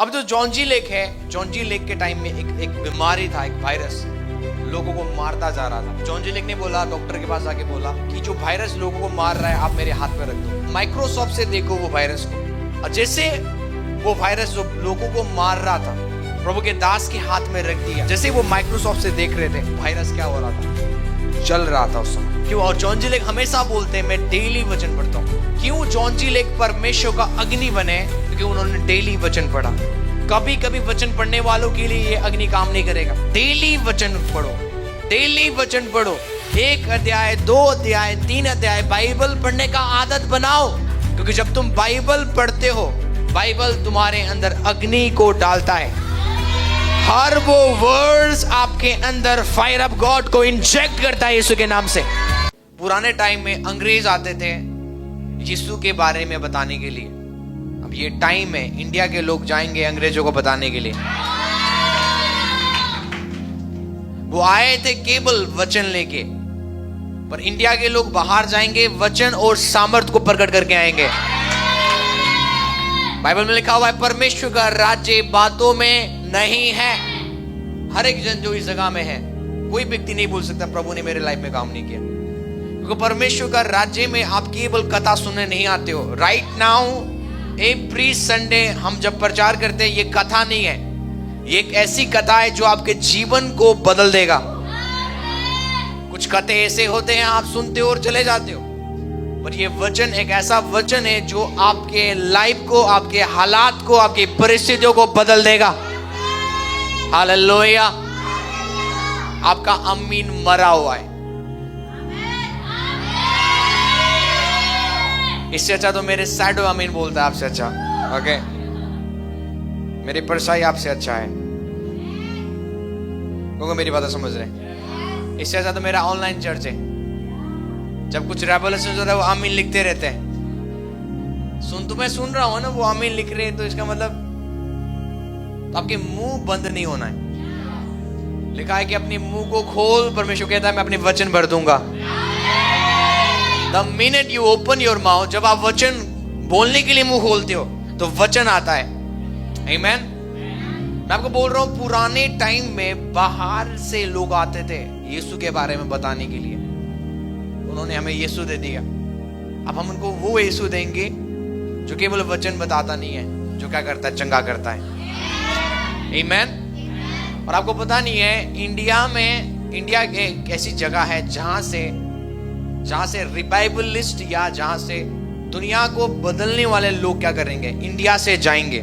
अब जो जॉन्जी लेक है, जॉन्जी लेक के टाइम में एक बीमारी था, एक वायरस लोगों को मारता जा रहा था। जॉन्जी लेक ने बोला, डॉक्टर के पास आके बोला कि जो वायरस लोगों को मार रहा है आप मेरे हाथ पे रख दो, माइक्रोस्कोप से देखो वो वायरस को। और जैसे वो वायरस जो लोगों को मार रहा था प्रभु के दास के हाथ में रख दिया, जैसे वो माइक्रोस्कोप से देख रहे थे वायरस क्या हो रहा था, चल रहा था उस समय। क्यों? और जॉन्जी लेक हमेशा बोलते हैं मैं डेली वचन पढ़ता हूँ। क्यों जॉन्जी लेक परमेश्वर का अग्नि बने? क्योंकि उन्होंने डेली वचन पढ़ा। कभी कभी वचन पढ़ने वालों के लिए ये अग्नि काम नहीं करेगा। डेली वचन पढ़ो, डेली वचन पढ़ो। 1 अध्याय, 2 अध्याय, 3 अध्याय बाइबल पढ़ने का आदत बनाओ। क्योंकि जब तुम बाइबल पढ़ते हो, बाइबल तुम्हारे अंदर अग्नि को डालता है। हर वो वर्ड्स आपके अंदर फायर ऑफ गॉड को इंजेक्ट करता है यीशु के नाम से। पुराने टाइम में अंग्रेज आते थे यीशु के बारे में बताने के लिए। अब ये टाइम है, इंडिया के लोग जाएंगे अंग्रेजों को बताने के लिए। वो आए थे केवल वचन लेके, पर इंडिया के लोग बाहर जाएंगे वचन और सामर्थ को प्रकट करके आएंगे। बाइबल में लिखा हुआ है परमेश्वर का राज्य बातों में नहीं है। हर एक जन जो इस जगह में है, कोई व्यक्ति नहीं बोल सकता प्रभु ने मेरे लाइफ में काम नहीं किया। क्योंकि परमेश्वर का राज्य में आप केवल कथा सुनने नहीं आते हो। राइट नाउ एवरी संडे हम जब प्रचार करते हैं, ये कथा नहीं है, ये एक ऐसी कथा है जो आपके जीवन को बदल देगा। कुछ कथें ऐसे होते हैं आप सुनते हो और चले जाते हो, पर ये वचन एक ऐसा वचन है जो आपके लाइफ को, आपके हालात को, आपकी परिस्थितियों को बदल देगा। हालेलुया। आपका अमीन मरा हुआ है। इससे अच्छा तो मेरे सैडो अमीन बोलता है आपसे अच्छा। ओके, मेरी परछाई आपसे अच्छा है, क्योंकि मेरी बात समझ रहे। इससे अच्छा तो मेरा ऑनलाइन चर्च है। जब कुछ रेवोल्यूशन हो रहा है वो आमीन लिखते रहते हैं। तो मैं सुन रहा हूं ना, वो आमीन लिख रहे हैं, तो इसका मतलब तो आपके मुंह बंद नहीं होना है। लिखा है कि अपने मुंह को खोल, परमेश्वर कहता है मैं अपने वचन भर दूंगा। The minute you open your mouth, जब आप वचन बोलने के लिए मुंह खोलते हो तो वचन आता है। Amen? मैं आपको बोल रहा हूं, पुराने टाइम में बाहर से लोग आते थे यीशु के बारे में बताने के लिए। उन्होंने हमें यीशु दे दिया। अब हम उनको वो यीशु देंगे जो केवल वचन बताता नहीं है, जो क्या करता है, चंगा करता है। Amen? और आपको पता नहीं है, इंडिया एक ऐसी जगह है जहां से रिवाइवलिस्ट या जहां से दुनिया को बदलने वाले लोग क्या करेंगे, इंडिया से जाएंगे।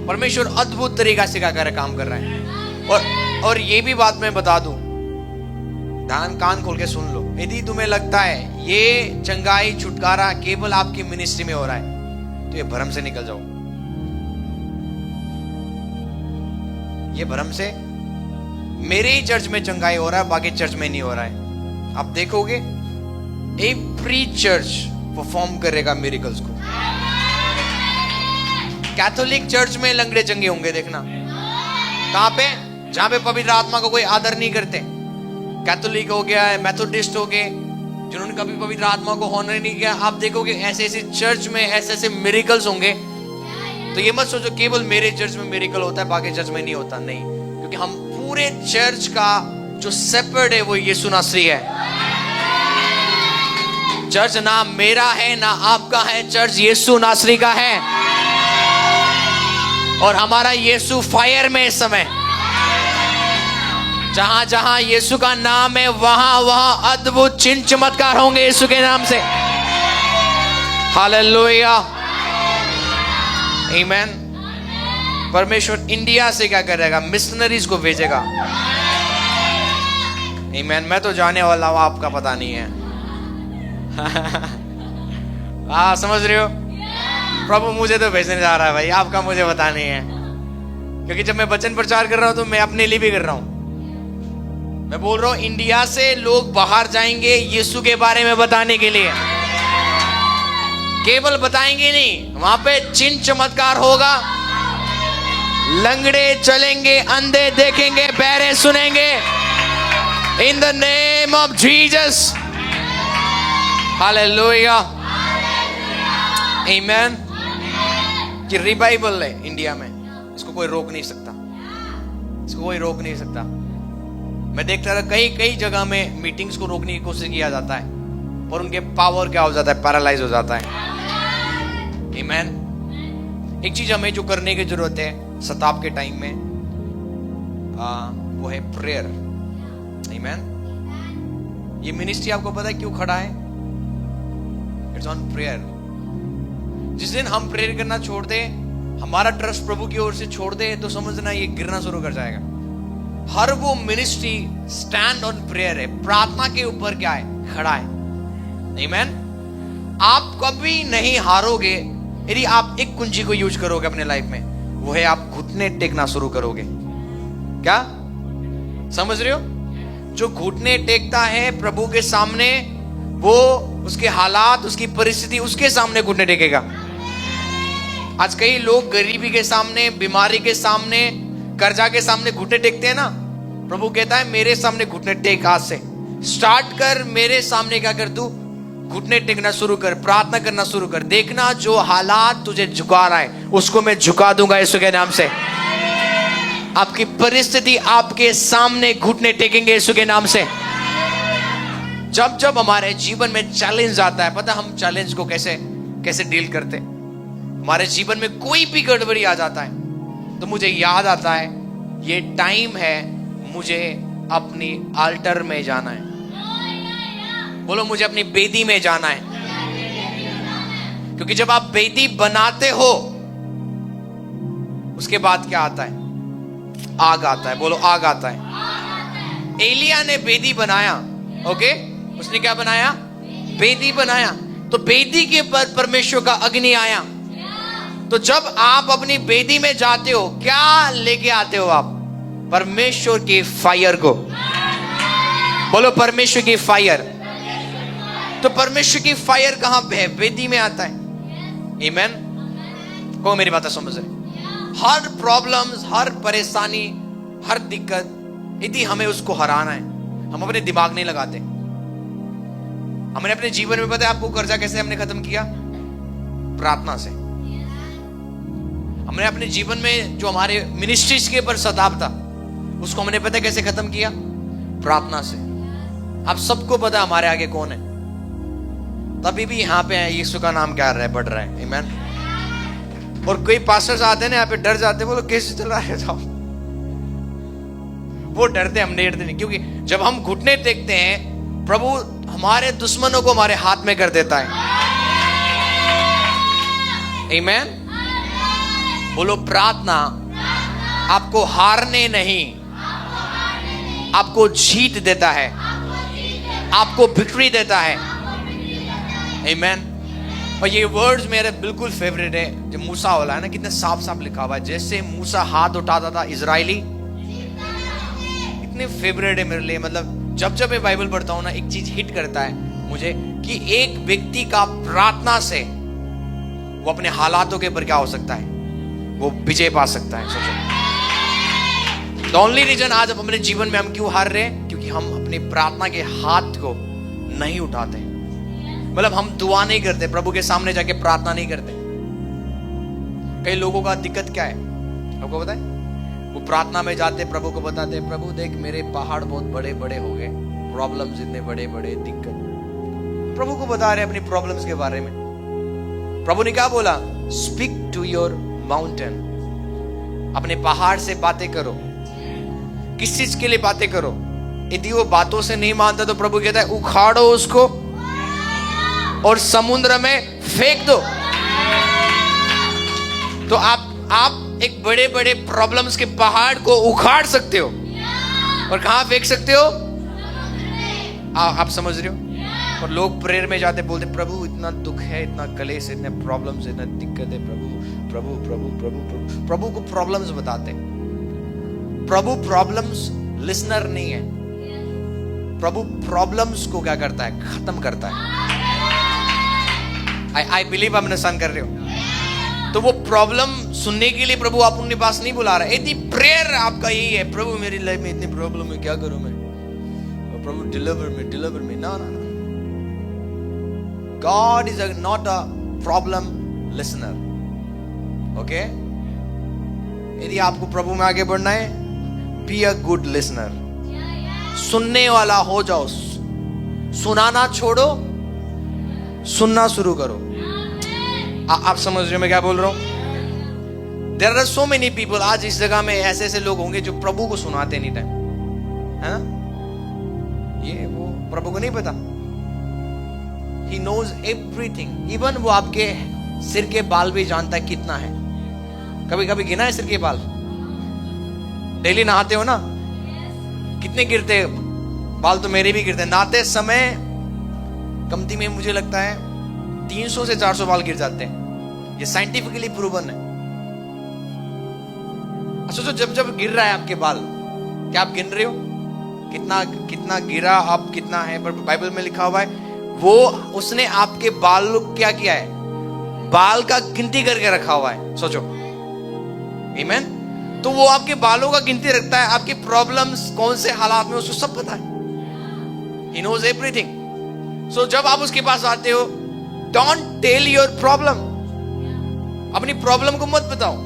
परमेश्वर अद्भुत तरीका से क्या काम कर रहा है। और ये भी बात मैं बता दूं, कान खोल के सुन लो। यदि तुम्हें लगता है ये चंगाई छुटकारा केवल आपकी मिनिस्ट्री में हो रहा है, तो ये भ्रम से निकल जाओ। ये भ्रम से, मेरे ही चर्च में चंगाई हो रहा है, बाकी चर्च में नहीं हो रहा है। आप देखोगे एवरी चर्च परफॉर्म करेगा मिरेकल्स को। कैथोलिक चर्च में लंगड़े चंगे होंगे, देखना। कहां पे? जहां पे पवित्र आत्मा को कोई आदर नहीं करते। कैथोलिक हो गया है, मेथोडिस्ट हो गए, जिन्होंने कभी पवित्र आत्मा को ऑनर नहीं किया। आप देखोगे ऐसे ऐसे चर्च में ऐसे ऐसे मिरेकल्स होंगे। तो ये मत सोचो केवल मेरे चर्च में मिरेकल होता है, बाकी चर्च में नहीं होता। नहीं, क्योंकि हम पूरे चर्च का जो शेपर्ड है वो यीशु नासरी है। चर्च ना मेरा है ना आपका है, चर्च यीशु नासरी का है। और हमारा यीशु फायर में इस समय, जहां जहां यीशु का नाम है वहां वहां अद्भुत चिन्ह चमत्कार होंगे यीशु के नाम से। हालेलुया, आमीन। परमेश्वर इंडिया से क्या करेगा, मिशनरीज को भेजेगा। आमीन। मैं तो जाने वाला हूं, आपका पता नहीं है। हाँ, समझ रहे हो? प्रभु मुझे तो भेजने जा रहा है भाई, आपका मुझे पता नहीं है। क्योंकि जब मैं वचन प्रचार कर रहा हूं तो मैं अपने लिए भी कर रहा हूं। मैं बोल रहा हूं इंडिया से लोग बाहर जाएंगे यीशु के बारे में बताने के लिए। केवल बताएंगे नहीं, वहां पे चिन्ह चमत्कार होगा। लंगड़े चलेंगे, अंधे देखेंगे, बहरे सुनेंगे। In the name of Jesus, hallelujah, आमीन। कि रिवाइवल है इंडिया में, इसको कोई रोक नहीं सकता, इसको कोई रोक नहीं सकता। मैं देखता रहा कई जगह में मीटिंग्स को रोकने की कोशिश किया जाता है, पर उनके पावर क्या हो जाता है, पैरालाइज हो जाता है। आमीन। एक चीज हमें जो करने की जरूरत है शताब के टाइम में, वो है प्रेयर। आमीन। ये मिनिस्ट्री आपको पता है क्यों खड़ा है? It's on prayer. जिस दिन हम प्रेयर करना छोड़ दे, हमारा ट्रस्ट प्रभु की ओर से छोड़ दे, तो समझना ये गिरना शुरू कर जाएगा। हर वो मिनिस्ट्री स्टैंड ऑन प्रेयर है, प्रार्थना के ऊपर क्या है, खड़ा है। आमीन। आप कभी नहीं हारोगे यदि आप एक कुंजी को यूज करोगे अपने लाइफ में, वो है आप घुटने टेकना शुरू करोगे। क्या समझ रहे हो? जो घुटने टेकता है प्रभु के सामने, वो उसके हालात, उसकी परिस्थिति, उसके सामने घुटने टेकेगा। आज कई लोग गरीबी के सामने, बीमारी के सामने, कर्जा के सामने घुटने टेकते हैं ना। प्रभु कहता है मेरे सामने घुटने टेक, आज से स्टार्ट कर, मेरे सामने क्या कर, तू घुटने टेकना शुरू कर, प्रार्थना करना शुरू कर। देखना जो हालात तुझे झुका रहा है उसको मैं झुका दूंगा यीशु के नाम से। आपकी परिस्थिति आपके सामने घुटने टेकेंगे यीशु के नाम से। जब जब हमारे जीवन में चैलेंज आता है, पता हम चैलेंज को कैसे डील करते। हमारे जीवन में कोई भी गड़बड़ी आ जाता है तो मुझे याद आता है ये टाइम है मुझे अपनी अल्टर में जाना है। बोलो मुझे अपनी बेदी में जाना है। क्योंकि जब आप बेदी बनाते हो उसके बाद क्या आता है, आग आता है। बोलो आग आता है। एलिया ने बेदी बनाया, ओके, उसने क्या बनाया, बेदी बनाया। तो बेदी के पर परमेश्वर का अग्नि आया। तो जब आप अपनी बेदी में जाते हो क्या लेके आते हो आप, परमेश्वर की फायर को। बोलो परमेश्वर की फायर। तो परमेश्वर की फायर कहां पे है, बेदी में आता है। आमीन। को मेरी बात समझ रहे? हर प्रॉब्लम्स, हर परेशानी, हर दिक्कत, यदि हमें उसको हराना है, हम अपने दिमाग नहीं लगाते। हमने अपने जीवन में, पता है आपको कर्जा कैसे हमने खत्म किया, प्रार्थना से। हमने अपने जीवन में जो हमारे मिनिस्ट्रीज के ऊपर सताव था उसको हमने पता है कैसे खत्म किया, प्रार्थना से। आप सबको पता है हमारे आगे कौन है, तभी भी यहाँ पे है, यीशु का नाम क्या रहा है, बढ़ रहा है। आमीन। और कोई पास्टर्स आते हैं ना यहाँ पे, डर जाते, बोलो कैसे चल रहा है साहब, वो डरते, हम डरते नहीं। क्योंकि जब हम घुटने टेकते हैं प्रभु हमारे दुश्मनों को हमारे हाथ में कर देता है। आमीन। बोलो प्रार्थना आपको हारने नहीं, आपको जीत देता है, आपको विक्ट्री देता है। आमीन। और ये वर्ड्स मेरे बिल्कुल फेवरेट है, जो मूसा वाला है ना, कितने साफ साफ लिखा हुआ है। जैसे मूसा हाथ उठाता था इजराइली, इतने फेवरेट है मेरे लिए। मतलब जब जब मैं बाइबल पढ़ता हूं ना, एक चीज हिट करता है मुझे कि एक व्यक्ति का प्रार्थना से वो अपने हालातों के ऊपर क्या हो सकता है, वो विजय पा सकता है। सोचो, द ओनली रीजन आज अपने जीवन में हम क्यों हार रहे हैं, क्योंकि हम अपनी प्रार्थना के हाथ को नहीं उठाते। मतलब हम दुआ नहीं करते, प्रभु के सामने जाके प्रार्थना नहीं करते। कई लोगों का दिक्कत क्या है आपको पता है, वो प्रार्थना में जाते, प्रभु को बताते, प्रभु देख मेरे पहाड़ बहुत बड़े बड़े हो गए, प्रॉब्लम्स इतने बड़े बड़े, दिक्कत। प्रभु को बता रहे अपनी प्रॉब्लम्स के बारे में। प्रभु ने क्या बोला, स्पीक टू योर माउंटेन। अपने पहाड़ से बातें करो। किस चीज के लिए बातें करो? यदि वो बातों से नहीं मानता तो प्रभु कहता है उखाड़ो उसको और समुद्र में फेंक दो। तो आप एक बड़े बड़े प्रॉब्लम्स के पहाड़ को उखाड़ सकते हो और कहां फेंक सकते हो? आप समझ रहे हो? और लोग प्रेयर में जाते, बोलते प्रभु इतना दुख है, इतना कलेश है, इतने प्रॉब्लम्स, इतना दिक्कत है, प्रभु प्रभु प्रभु प्रभु प्रभु प्रभु को प्रॉब्लम्स बताते। प्रभु प्रॉब्लम्स लिसनर नहीं है, प्रभु प्रॉब्लम्स को क्या करता है, खत्म करता है। आई बिलीव आप अंडरस्टैंड कर रहे हो? तो वो प्रॉब्लम सुनने के लिए प्रभु आप उनके पास नहीं बुला रहे। यदि प्रेयर आपका यही है, प्रभु मेरी लाइफ में इतनी प्रॉब्लम है, क्या करूं मैं, प्रभु डिलीवर मी, ना ना ना। God is not a problem listener. Okay? यदि आपको प्रभु में आगे बढ़ना है, बी अ गुड लिसनर, सुनने वाला हो जाओ। सुनाना छोड़ो, सुनना शुरू करो। आप समझ रहे हो मैं क्या बोल रहा हूं? There are so many people, आज इस जगह में ऐसे ऐसे लोग होंगे जो प्रभु को सुनाते नहीं टाइम, है ना? ये वो प्रभु को नहीं पता। He knows everything. इवन वो आपके सिर के बाल भी जानता है कितना है। कभी कभी गिना है सिर के बाल? डेली नहाते हो ना, कितने गिरते बाल? तो मेरे भी गिरते। नहाते समय कमती में मुझे लगता है 300 से 400 बाल गिर जाते हैं। ये साइंटिफिकली प्रूवन है। अच्छा, जब जब गिर रहा है आपके बाल, क्या आप गिन रहे हो कितना कितना गिरा, आप कितना है? पर बाइबल में लिखा हुआ है वो उसने आपके बाल क्या किया है? बाल का गिनती करके रखा हुआ है। सोचो, आमीन। तो वो आपके बालों का गिनती रखता है, आपकी प्रॉब्लम्स कौन से हालात में उसको सब पता है। He knows everything. So जब आप उसके पास आते हो, don't tell your problem. अपनी प्रॉब्लम को मत बताओ।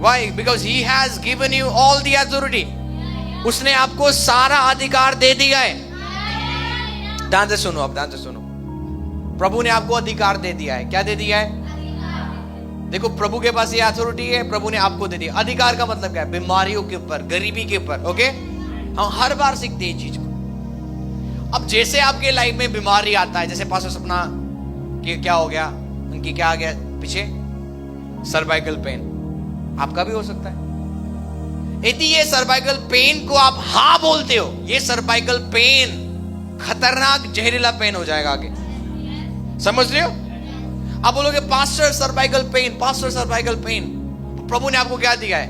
Why? Because he has given you all the authority. उसने आपको सारा अधिकार दे दिया है। ध्यान से सुनो, अब ध्यान से सुनो। प्रभु ने आपको अधिकार दे दिया है। क्या दे दिया है? देखो, प्रभु के पास ये अथॉरिटी है, प्रभु ने आपको दे दिया। अधिकार का मतलब क्या है? बीमारियों के ऊपर, गरीबी के ऊपर। ओके, हम हर बार सीखते हैं चीज को। अब जैसे आपके लाइफ में बीमारी आता है, जैसे पास्टर सपना कि क्या हो गया, उनकी क्या आ गया पीछे? Cervical pain. आपका भी हो सकता है। यदि ये सर्वाइकल पेन को आप हाँ बोलते हो, ये सर्वाइकल पेन खतरनाक जहरीला पेन हो जाएगा आगे। समझ रहे हो? आप बोलोगे pastor cervical pain, pastor cervical pain. प्रभु ने आपको क्या दिया है?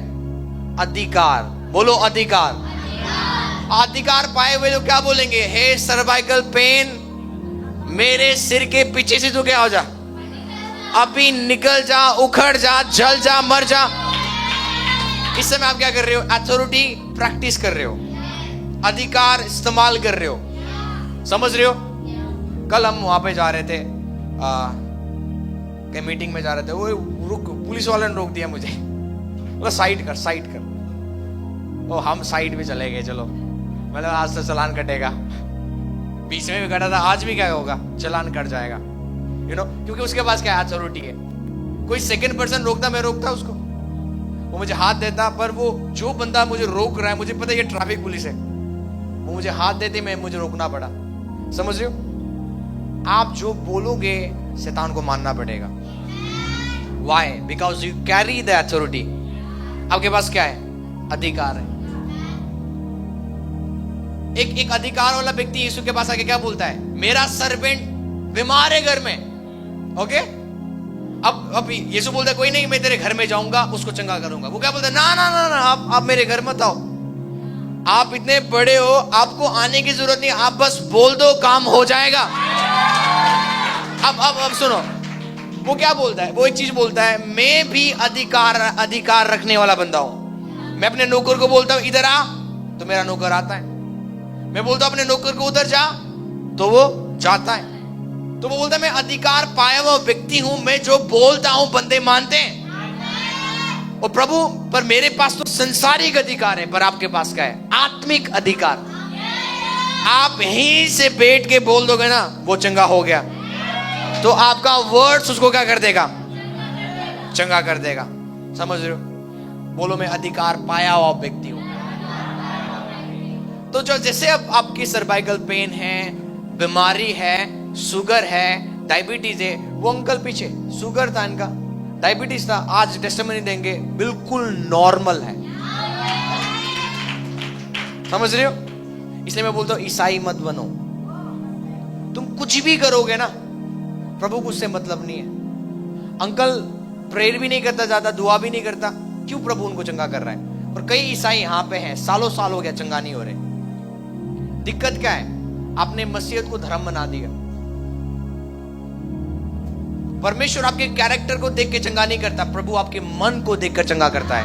अधिकार। बोलो अधिकार। अधिकार पाए हुए लोग क्या बोलेंगे? हे सर्वाइकल पेन, मेरे सिर के पीछे से तो क्या हो जा, अभी निकल जा, उखड़ जा, जल जा, मर जा। इस समय आप क्या कर रहे हो? अथॉरिटी प्रैक्टिस कर रहे हो, अधिकार इस्तेमाल कर रहे हो। समझ रहे हो? कल हम वहां पे जा रहे थे, मीटिंग में जा रहे थे। वो रुक, पुलिस वाले ने रोक दिया मुझे, बोला साइड कर, साइड कर। ओ, हम साइड पे चले गए। चलो, मतलब आज तो चालान कटेगा। बीच में भी कटा था, आज भी क्या होगा? चालान कट जाएगा। यू नो, क्योंकि उसके पास क्या अथॉरिटी है। कोई सेकंड पर्सन रोकता, मैं रोकता उसको, वो मुझे हाथ देता। पर वो जो बंदा मुझे रोक रहा है, मुझे पता है ये ट्रैफिक पुलिस है, वो मुझे हाथ देते, मैं मुझे रोकना पड़ा। समझ रहे हो? आप जो बोलोगे शैतान को मानना पड़ेगा। Why? Because you carry the authority. आपके पास क्या है? अधिकार है। एक अधिकार वाला व्यक्ति यीशु के पास आके क्या बोलता है? मेरा सर्वेंट बीमार है घर में। ओके, अब यीशु बोलता है कोई नहीं, मैं तेरे घर में जाऊंगा, उसको चंगा करूंगा। वो क्या बोलता है? ना ना ना ना, आप मेरे घर मत आओ, आप इतने बड़े हो, आपको आने की जरूरत नहीं, आप बस बोल दो, काम हो जाएगा। अब सुनो, वो क्या बोलता है? वो एक चीज बोलता है, मैं भी अधिकार रखने वाला बंदा हूं। मैं अपने नौकर को बोलता हूं इधर आ, तो मेरा नौकर आता है। मैं बोलता हूं अपने नौकर को उधर जा, तो वो जाता है। तो वो बोलता है मैं अधिकार पाया हुआ व्यक्ति हूं, मैं जो बोलता हूं बंदे मानते हैं। और प्रभु, पर मेरे पास तो संसारिक अधिकार है, पर आपके पास क्या है? आत्मिक अधिकार। आप यहीं से बैठ के बोल दोगे ना, वो चंगा हो गया, तो आपका वर्ड्स उसको क्या कर देगा? चंगा कर देगा। समझ रहे हो? बोलो मैं अधिकार पाया हुआ व्यक्ति हूं। तो जो जैसे अब आपकी सर्वाइकल पेन है, बीमारी है, शुगर है, डायबिटीज है, वो अंकल पीछे शुगर था इनका, डायबिटीज था, आज टेस्टिमनी देंगे बिल्कुल नॉर्मल है। समझ रहे हो? इसलिए मैं बोलता हूं ईसाई मत बनो। तुम कुछ भी करोगे ना, प्रभु को उससे मतलब नहीं है। अंकल प्रेयर भी नहीं करता ज्यादा, दुआ भी नहीं करता, क्यों प्रभु उनको चंगा कर रहा है? और कई ईसाई यहां पे हैं, सालों साल हो गया चंगा नहीं हो रहे। दिक्कत क्या है? आपने मसीहत को धर्म बना दिया। परमेश्वर आपके कैरेक्टर को देख के चंगा नहीं करता, प्रभु आपके मन को देखकर चंगा करता है।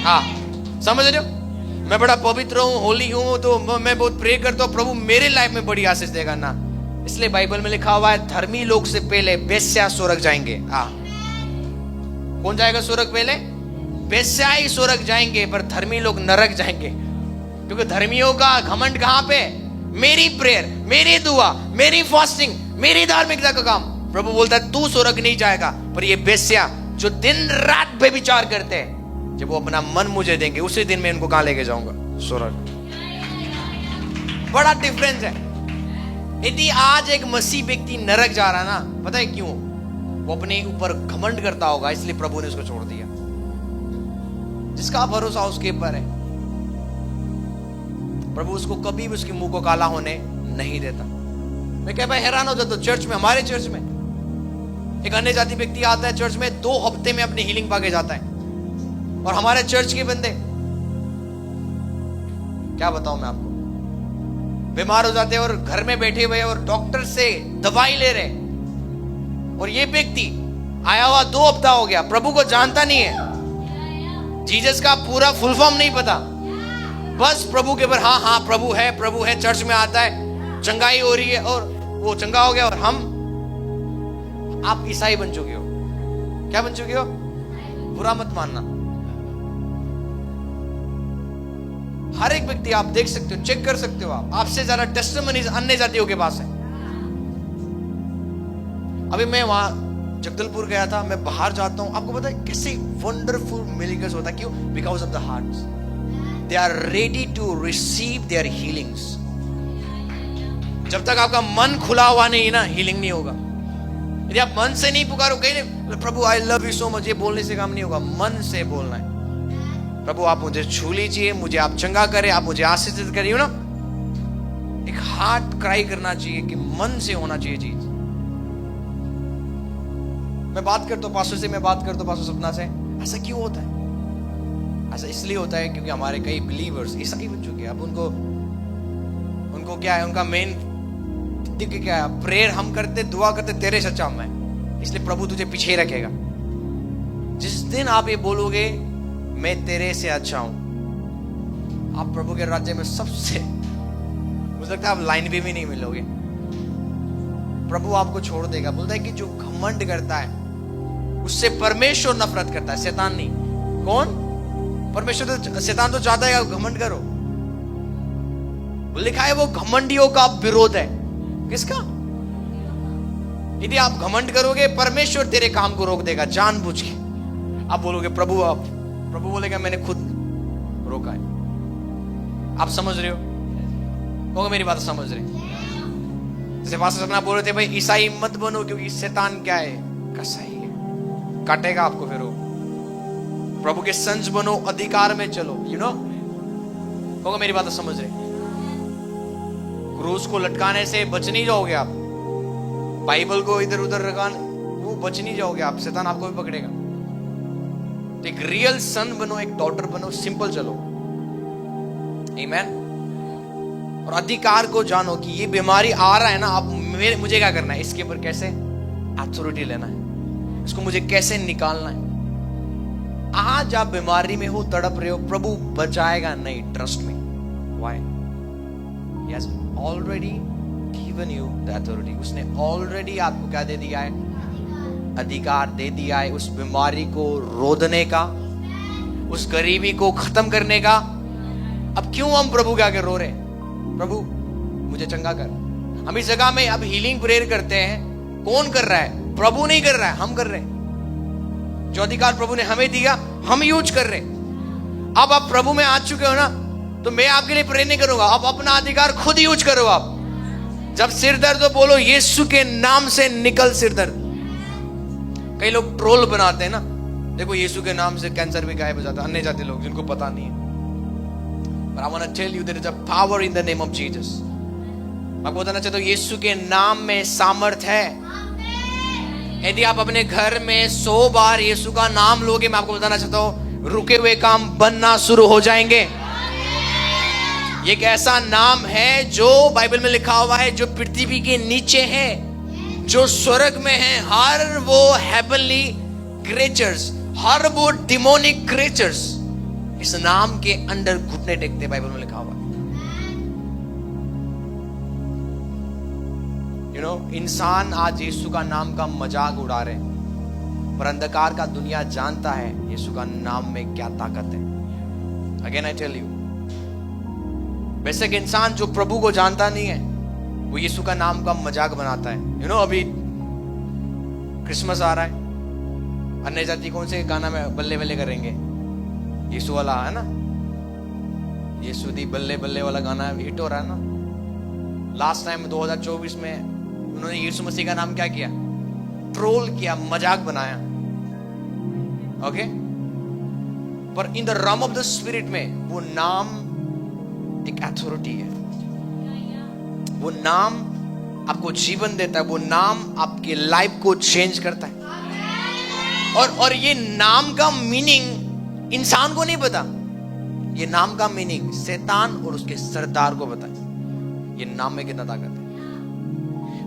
हाँ, समझ रहे हो? मैं बड़ा पवित्र हूं, होली हूं, तो मैं बहुत प्रे करता हूं, प्रभु मेरे लाइफ में बड़ी आशीष देगा ना। इसलिए बाइबल में लिखा हुआ है धर्मी लोग से पहले वेश्या स्वर्ग जाएंगे। कौन जाएगा स्वर्ग पहले? बेस्या ही स्वर्ग जाएंगे, पर धर्मी लोग नरक जाएंगे। क्योंकि धर्मियों का घमंड कहां पे? मेरी प्रेयर, मेरी दुआ, मेरी फास्टिंग, मेरी धार्मिकता का काम। प्रभु बोलता है तू स्वर्ग नहीं जाएगा, पर ये बेस्या जो दिन रात बेविचार करते हैं, जब वो अपना मन मुझे देंगे, उसी दिन मैं इनको कहां लेके जाऊंगा? स्वर्ग। बड़ा डिफरेंस है। यदि आज एक मसीह व्यक्ति नरक जा रहा है ना, पता है क्यों? वो अपने ऊपर घमंड करता होगा, इसलिए प्रभु ने उसको छोड़ दिया। जिसका भरोसा उसके ऊपर है, प्रभु उसको कभी भी उसके मुंह को काला होने नहीं देता। मैं क्या भाई हैरान हो जाता, चर्च में, हमारे चर्च में एक अन्य जाति व्यक्ति आता है चर्च में, 2 हफ्ते में अपनी हीलिंग पाके जाता है, और हमारे चर्च के बंदे, क्या बताऊं मैं आपको, बीमार हो जाते हैं और घर में बैठे हुए और डॉक्टर से दवाई ले रहे। और ये व्यक्ति आया हुआ 2 हफ्ता हो गया, प्रभु को जानता नहीं है, जीसस का पूरा फुल फॉर्म नहीं पता, बस प्रभु के ऊपर हाँ प्रभु है, चर्च में आता है, चंगाई हो रही है और वो चंगा हो गया। और आप ईसाई बन चुके हो। क्या बन चुके हो? बुरा मत मानना। हर एक व्यक्ति आप देख सकते हो, चेक कर सकते हो, आपसे ज्यादा टेस्टिमनीज अन्य जातियों के पास है। अभी मैं वहां जगदलपुर गया था, मैं बाहर जाता हूं, आपको पता है कैसे वंडरफुल मिरेकल्स होता है? क्यों? Because of the hearts, they are ready to receive their healings. जब तक आपका मन खुला हुआ नहीं ना, हीलिंग नहीं होगा। यदि आप मन से नहीं पुकारो, कहीं प्रभु I love you so much, ये बोलने से काम नहीं होगा, मन से बोलना है। प्रभु आप मुझे छू लीजिए, मुझे आप चंगा करें, आप मुझे आशीषित करिए ना। एक हार्ट क्राई करना चाहिए कि मन से होना चाहिए चीज। मैं बात करता हूं पास्टर से, पास्टर सपना से, ऐसा क्यों होता है? ऐसा इसलिए होता है क्योंकि हमारे कई बिलीवर्स ईसाई बन चुके हैं। अब उनको क्या है, उनका मेन क्या है? प्रेयर हम करते, दुआ करते, तेरे सच्चा मैं, इसलिए प्रभु तुझे पीछे ही रखेगा। जिस दिन आप ये बोलोगे मैं तेरे से अच्छा हूं, आप प्रभु के राज्य में सबसे, मुझे लगता है आप लाइन पे भी नहीं मिलोगे। प्रभु आपको छोड़ देगा। बोलता है कि जो घमंड करता है उससे परमेश्वर नफरत करता है, शैतान नहीं। कौन? परमेश्वर तो, शैतान तो चाहता है आप घमंड करो। लिखा है वो घमंडियों का विरोध है। किसका? यदि आप घमंड करोगे, परमेश्वर तेरे काम को रोक देगा जानबूझ के। आप बोलोगे प्रभु, प्रभु बोलेगा मैंने खुद रोका है। आप समझ रहे हो? मेरी बात समझ रहे? जैसे पास्टर सपना बोल रहे थे, भाई ईसाई मत बनो क्योंकि शैतान क्या है? कसाई है, काटेगा आपको। फिर वो प्रभु के संस बनो, अधिकार में चलो। यू नो, मेरी बात समझ रहे? क्रूस को लटकाने से बच नहीं जाओगे आप, बाइबल को इधर उधर रखाने वो बच नहीं जाओगे आप, शैतान आपको भी पकड़ेगा। तो एक रियल सन बनो, एक डॉटर बनो, सिंपल चलो। आमीन। और अधिकार को जानो कि ये बीमारी आ रहा है ना, आप मुझे क्या करना है, इसके ऊपर कैसे अथॉरिटी लेना है, इसको मुझे कैसे निकालना है। आज आप बीमारी में हो, तड़प रहे हो, प्रभु बचाएगा नहीं, trust me. Why? He has already given you the authority. उसने ऑलरेडी आपको क्या दे दिया है? अधिकार दे दिया है उस बीमारी को रोदने का, उस गरीबी को खत्म करने का। अब क्यों हम प्रभु के आगे रो रहे? प्रभु मुझे चंगा कर। हम इस जगह में अब हीलिंग प्रेयर करते हैं, कौन कर रहा है? प्रभु नहीं कर रहा है, हम कर रहे हैं। जो अधिकार प्रभु ने हमें दिया, हम यूज कर रहे हैं। अब आप प्रभु में आ चुके हो ना, तो मैं आपके लिए प्रेयर नहीं करूंगा, आप अपना अधिकार खुद यूज करो। आप जब सिर दर्द हो, बोलो यीशु के नाम से निकल सिर दर्द। कई लोग ट्रोल बनाते हैं ना, देखो यीशु के नाम से कैंसर भी गायब हो जाता है, अन्य जाति लोग जिनको पता नहीं है। But I want to tell you there is a power in the name of Jesus. मैं आपको बताना चाहता हूँ यीशु के नाम में सामर्थ है। यदि आप अपने घर में 100 बार यीशु का नाम लोगे, मैं आपको बताना चाहता हूँ रुके हुए काम बनना शुरू हो जाएंगे। ये एक ऐसा नाम है जो बाइबल में लिखा हुआ है, जो पृथ्वी के नीचे है, जो स्वर्ग में है, हर वो हेवनली क्रिएचर्स, हर वो डिमोनिक क्रिएचर्स इस नाम के अंदर घुटने टेकते, बाइबल में लिखा हुआ। यू नो, इंसान आज यीशु का नाम का मजाक उड़ा रहे हैं। पर अंधकार का दुनिया जानता है यीशु का नाम में क्या ताकत है। Again I tell you, basic इंसान जो प्रभु को जानता नहीं है वो यीशु का नाम का मजाक बनाता है। अभी क्रिसमस आ रहा है, अन्य जाति कौन से गाना में बल्ले बल्ले करेंगे? यीशु वाला है ना, यीशु दी बल्ले बल्ले वाला गाना हिट हो रहा है ना। लास्ट टाइम 2024 में उन्होंने यीशु मसीह का नाम क्या किया? ट्रोल किया, मजाक बनाया। ओके, पर in the realm of the spirit में वो नाम एक अथॉरिटी है। वो नाम आपको जीवन देता है, वो नाम आपकी लाइफ को चेंज करता है। और ये नाम का मीनिंग इंसान को नहीं पता, ये नाम का मीनिंग शैतान और उसके सरदार को पता है। ये नाम में कितना ताकत है।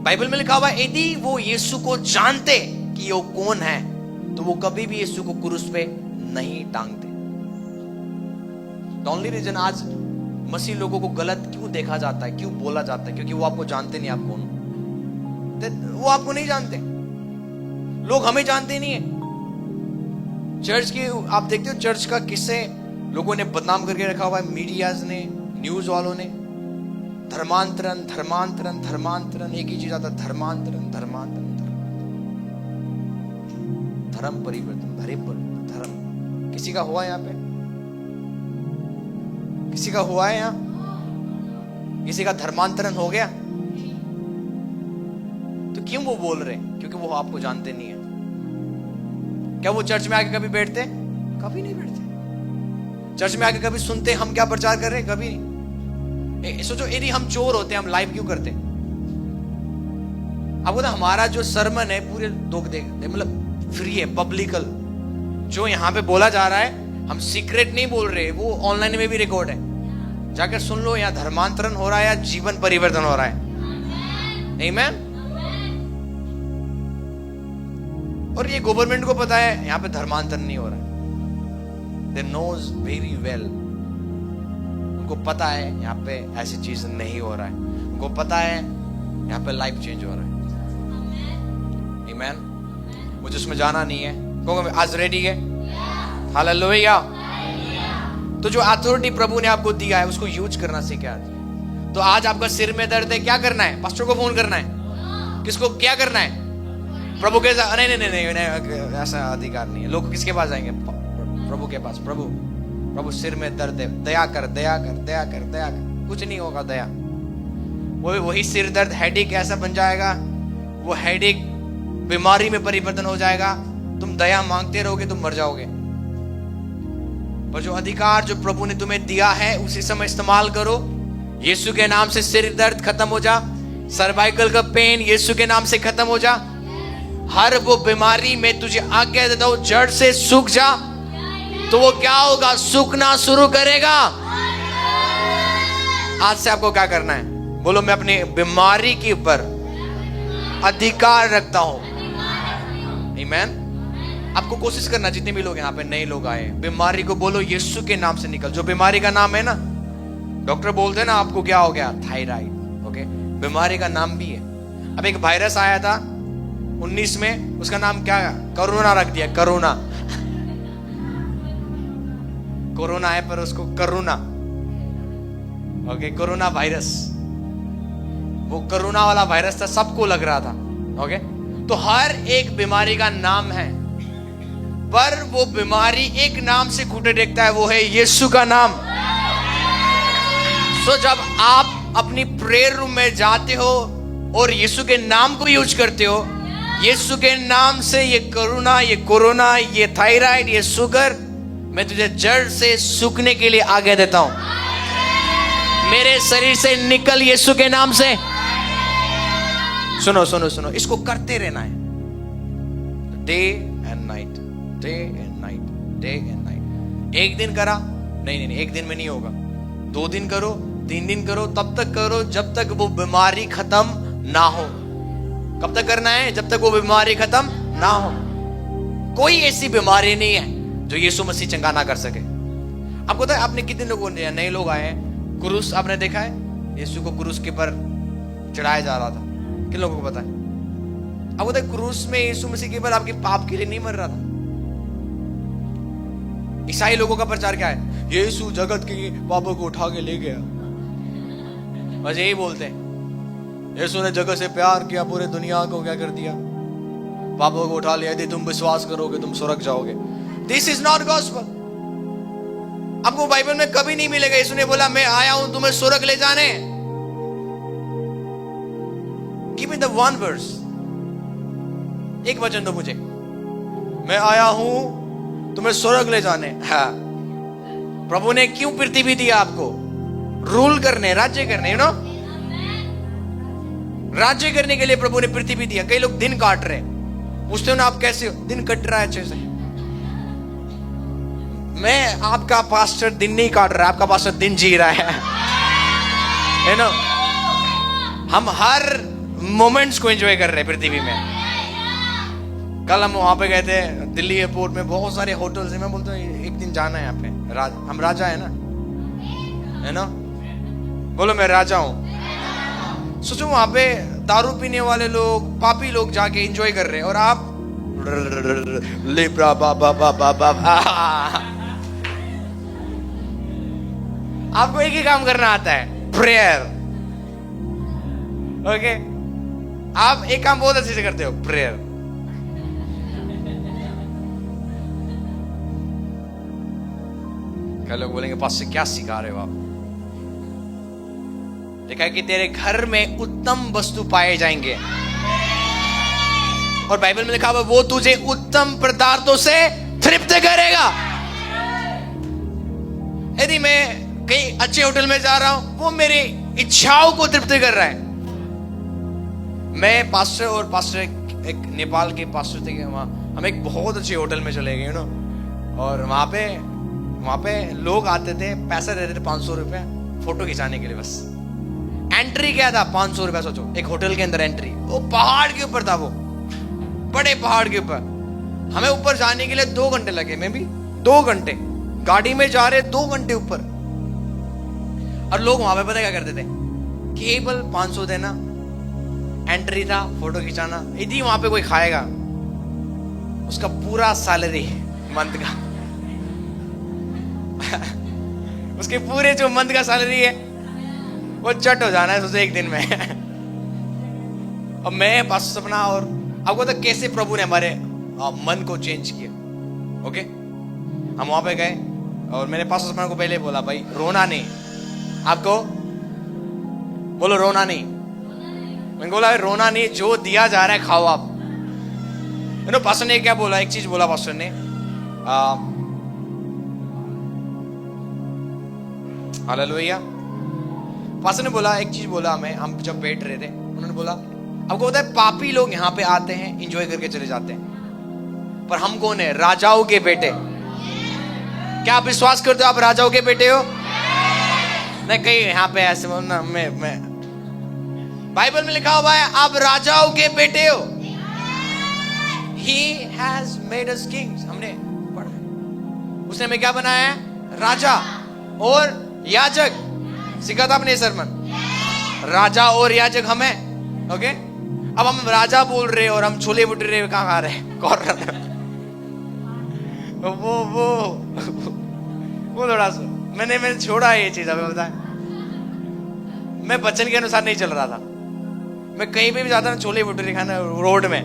बाइबल में लिखा हुआ है यदि वो यीशु को जानते कि वो कौन है तो वो कभी भी यीशु को क्रूस पे नहीं टांगते। द ओनली रीजन आज मसीह लोगों को गलत क्यों देखा जाता है, क्यों बोला जाता है, क्योंकि वो आपको जानते नहीं। आप कौन हो वो आपको नहीं जानते। लोग हमें जानते नहीं है। चर्च की आप देखते हो, चर्च का किस्से लोगों ने बदनाम करके रखा हुआ है, मीडियाज ने, न्यूज वालों ने। धर्मांतरण धर्मांतरण धर्मांतरण, एक ही चीज आता है, धर्मांतरण धर्मांतरण धर्म परिवर्तन, धर्म। किसी का हुआ यहाँ पे? किसी का हुआ है यहाँ? किसी का धर्मांतरण हो गया? तो क्यों वो बोल रहे हैं? क्योंकि वो आपको जानते नहीं है। क्या वो चर्च में आके कभी बैठते? कभी नहीं बैठते। चर्च में आके कभी सुनते हम क्या प्रचार कर रहे हैं? कभी नहीं। सोचो यदि हम चोर होते, हम लाइव क्यों करते? आपको तो हमारा जो सरमन है पूरे लोग देखते, मतलब फ्री है, पब्लिकल। जो यहाँ पे बोला जा रहा है हम सीक्रेट नहीं बोल रहे, वो ऑनलाइन में भी रिकॉर्ड है, जाकर सुन लो। यहाँ धर्मांतरण हो रहा है या जीवन परिवर्तन हो रहा है। आमीन। और ये गवर्नमेंट को पता है यहाँ पे धर्मांतरण नहीं हो रहा है। दे नोज वेरी वेल, उनको पता है यहाँ पे ऐसी चीज नहीं हो रहा है। उनको पता है यहाँ पे लाइफ चेंज हो रहा है। आमीन। मुझे उसमें जाना नहीं है। कौन आज रेडी है? हालेलुया। तो जो अथॉरिटी प्रभु ने आपको दिया है उसको यूज करना सीखे आज। तो आज आपका सिर में दर्द है, क्या करना है? पास्टर को फोन करना है। किसको क्या करना है? प्रभु के साथ? नहीं नहीं नहीं नहीं, ऐसा अधिकार नहीं है। लोग किसके पास जाएंगे? प्रभु के पास। प्रभु सिर में दर्द है, दया कर दया कर दया कर दया कर। कुछ नहीं होगा दया। वही सिर दर्द हेडेक ऐसा बन जाएगा, वो हेडेक बीमारी में परिवर्तन हो जाएगा। तुम दया मांगते रहोगे, तुम मर जाओगे। पर जो अधिकार जो प्रभु ने तुम्हें दिया है उसी समय इस्तेमाल करो। यीशु के नाम से सिर दर्द खत्म हो जा, सर्वाइकल का पेन यीशु के नाम से खत्म हो जा। हर वो बीमारी में तुझे आज्ञा देता हूं, जड़ से सूख जा। तो वो क्या होगा? सूखना शुरू करेगा। आज से आपको क्या करना है? बोलो, मैं अपनी बीमारी के ऊपर अधिकार रखता हूं। आमीन। आपको कोशिश करना, जितने भी लोग यहाँ पे नए लोग आए, बीमारी को बोलो यीशु के नाम से निकल। जो बीमारी का नाम है ना, डॉक्टर बोलते हैं ना आपको क्या हो गया? थायराइड। ओके, बीमारी का नाम भी है। अब एक वायरस आया था 19 में, उसका नाम क्या? कोरोना रख दिया। कोरोना कोरोना है पर उसको करुणा। Okay, corona virus. वो कोरोना वाला वायरस था, सबको लग रहा था। ओके, तो हर एक बीमारी का नाम है, पर वो बीमारी एक नाम से घुटे देखता है, वो है यीशु का नाम। सो जब आप अपनी प्रेयर रूम में जाते हो और यीशु के नाम को यूज करते हो, यीशु के नाम से ये कोरोना, ये कोरोना, ये थायराइड, ये शुगर, मैं तुझे जड़ से सूखने के लिए आज्ञा देता हूं। मेरे शरीर से निकल यीशु के नाम से। सुनो सुनो सुनो, इसको करते रहना है day and night, day and night, day and night. एक दिन करा, नहीं, एक दिन में नहीं होगा। 2 दिन करो, 3 दिन करो, तब तक करो जब तक वो बीमारी खत्म ना हो। कब तक करना है? जब तक वो बीमारी खत्म ना हो। कोई ऐसी बीमारी नहीं है जो यीशु मसीह चंगा ना कर सके। आपको पता है आपने कितने लोगों ने, नए लोग आए हैं, क्रूस आपने देखा है? यीशु को क्रूस के पर चढ़ाया जा रहा था। किन लोगों को पता है? अब वो क्रूस में यीशु मसीह केवल आपके पाप के लिए नहीं मर रहा था। ईसाई लोगों का प्रचार क्या है? यीशु जगत के पापों को उठा के ले गया, बस यही बोलते हैं। यीशु ने जगत से प्यार किया, पूरे दुनिया को क्या कर दिया? पापों को उठा लिया। यदि तुम विश्वास करोगे तुम स्वर्ग जाओगे। This is not gospel. आपको बाइबल में कभी नहीं मिलेगा यीशु ने बोला मैं आया हूं तुम्हें स्वर्ग ले जाने। Give me the one verse, एक वचन दो मुझे, मैं आया हूं तुम्हें स्वर्ग ले जाने। हाँ, प्रभु ने क्यों पृथ्वी दिया आपको? रूल करने, राज्य करने, यू नो, राज्य करने के लिए प्रभु ने पृथ्वी दिया। कई लोग दिन काट रहे, पूछते हो ना आप कैसे हो? दिन कट रहा है अच्छे से। मैं आपका पास्टर दिन नहीं काट रहा, आपका पास्टर दिन जी रहा है, यू नो। हम हर मोमेंट्स को एंजॉय कर रहे हैं पृथ्वी में। कल हम वहां पे गए थे दिल्ली एयरपोर्ट में, बहुत सारे होटल्स हैं। मैं बोलता हूँ एक दिन जाना है यहाँ पे। हम राजा है ना, है ना? बोलो मैं राजा हूं। सोचो वहां पे दारू पीने वाले लोग, पापी लोग जाके एंजॉय कर रहे हैं और आप आपको एक ही काम करना आता है, प्रेयर। ओके, आप एक काम बहुत अच्छे से करते हो, प्रेयर। क्या लोग बोलेंगे पास से क्या सिखा रहे हो आप? देखा है कि तेरे घर में उत्तम वस्तु पाए जाएंगे और बाइबल में लिखा हुआ वो तुझे उत्तम पदार्थों से तृप्त करेगा। यदि मैं कहीं अच्छे होटल में जा रहा हूं, वो मेरी इच्छाओं को तृप्त कर रहा है। मैं पास्टर और पास्टर एक नेपाल के पास्टर थे, वहां हम एक बहुत अच्छे होटल में चले गए, यू नो। और वहां पे लोग आते थे, पैसा देते थे 500 रुपए फोटो खिंचाने के लिए। बस एंट्री क्या था? 500 रुपए। सोचो एक होटल के अंदर एंट्री, वो पहाड़ के ऊपर था, वो बड़े पहाड़ के ऊपर। हमें ऊपर जाने के लिए 2 घंटे लगे, मैं भी 2 घंटे गाड़ी में जा रहे, 2 घंटे ऊपर। और लोग वहां पे पता क्या करते थे? केवल 500 देना, एंट्री था, फोटो खिंचाना। यदि वहां पे कोई खाएगा, उसका पूरा सैलरी मंथ का उसके पूरे जो मंथ का सैलरी है वो चट हो जाना है सोचो एक दिन में। और मैं बस सपना, और आपको तो कैसे प्रभु ने हमारे मन को चेंज किया। ओके, हम वहां पे गए और मैंने पास सपना को पहले बोला भाई रोना नहीं, आपको बोलो रोना नहीं। मैंने बोला रोना नहीं, जो दिया जा रहा है खाओ आप। पास्टर ने क्या बोला? एक चीज बोला पास्टर ने, हालेलुया। पास्टर ने बोला एक चीज बोला, हम जब बैठ रहे थे, उन्होंने बोला आपको पता है पापी लोग यहाँ पे आते हैं, एंजॉय करके चले जाते हैं, पर हम कौन है? राजाओं के बेटे। क्या आप विश्वास करते हो आप राजाओं के बेटे हो? नहीं, कहीं यहाँ पे ऐसे बोलना, मैं बाइबल में लिखा हुआ है आप राजाओं के बेटे हो। He has made us kings। हमने पढ़ा, उसने हमें क्या बनाया है? राजा और याजक। सीखा था अपने सरमन, राजा और याजक हमें। ओके, अब हम राजा बोल रहे और हम छोले भटूरे कहाँ खा रहे हैं? कॉर्नर। वो थोड़ा सा मैंने छोड़ा ये चीज। हमें पता है मैं वचन के अनुसार नहीं चल रहा था। मैं कहीं पे भी जाता ना छोले भटूरे खाना रोड में।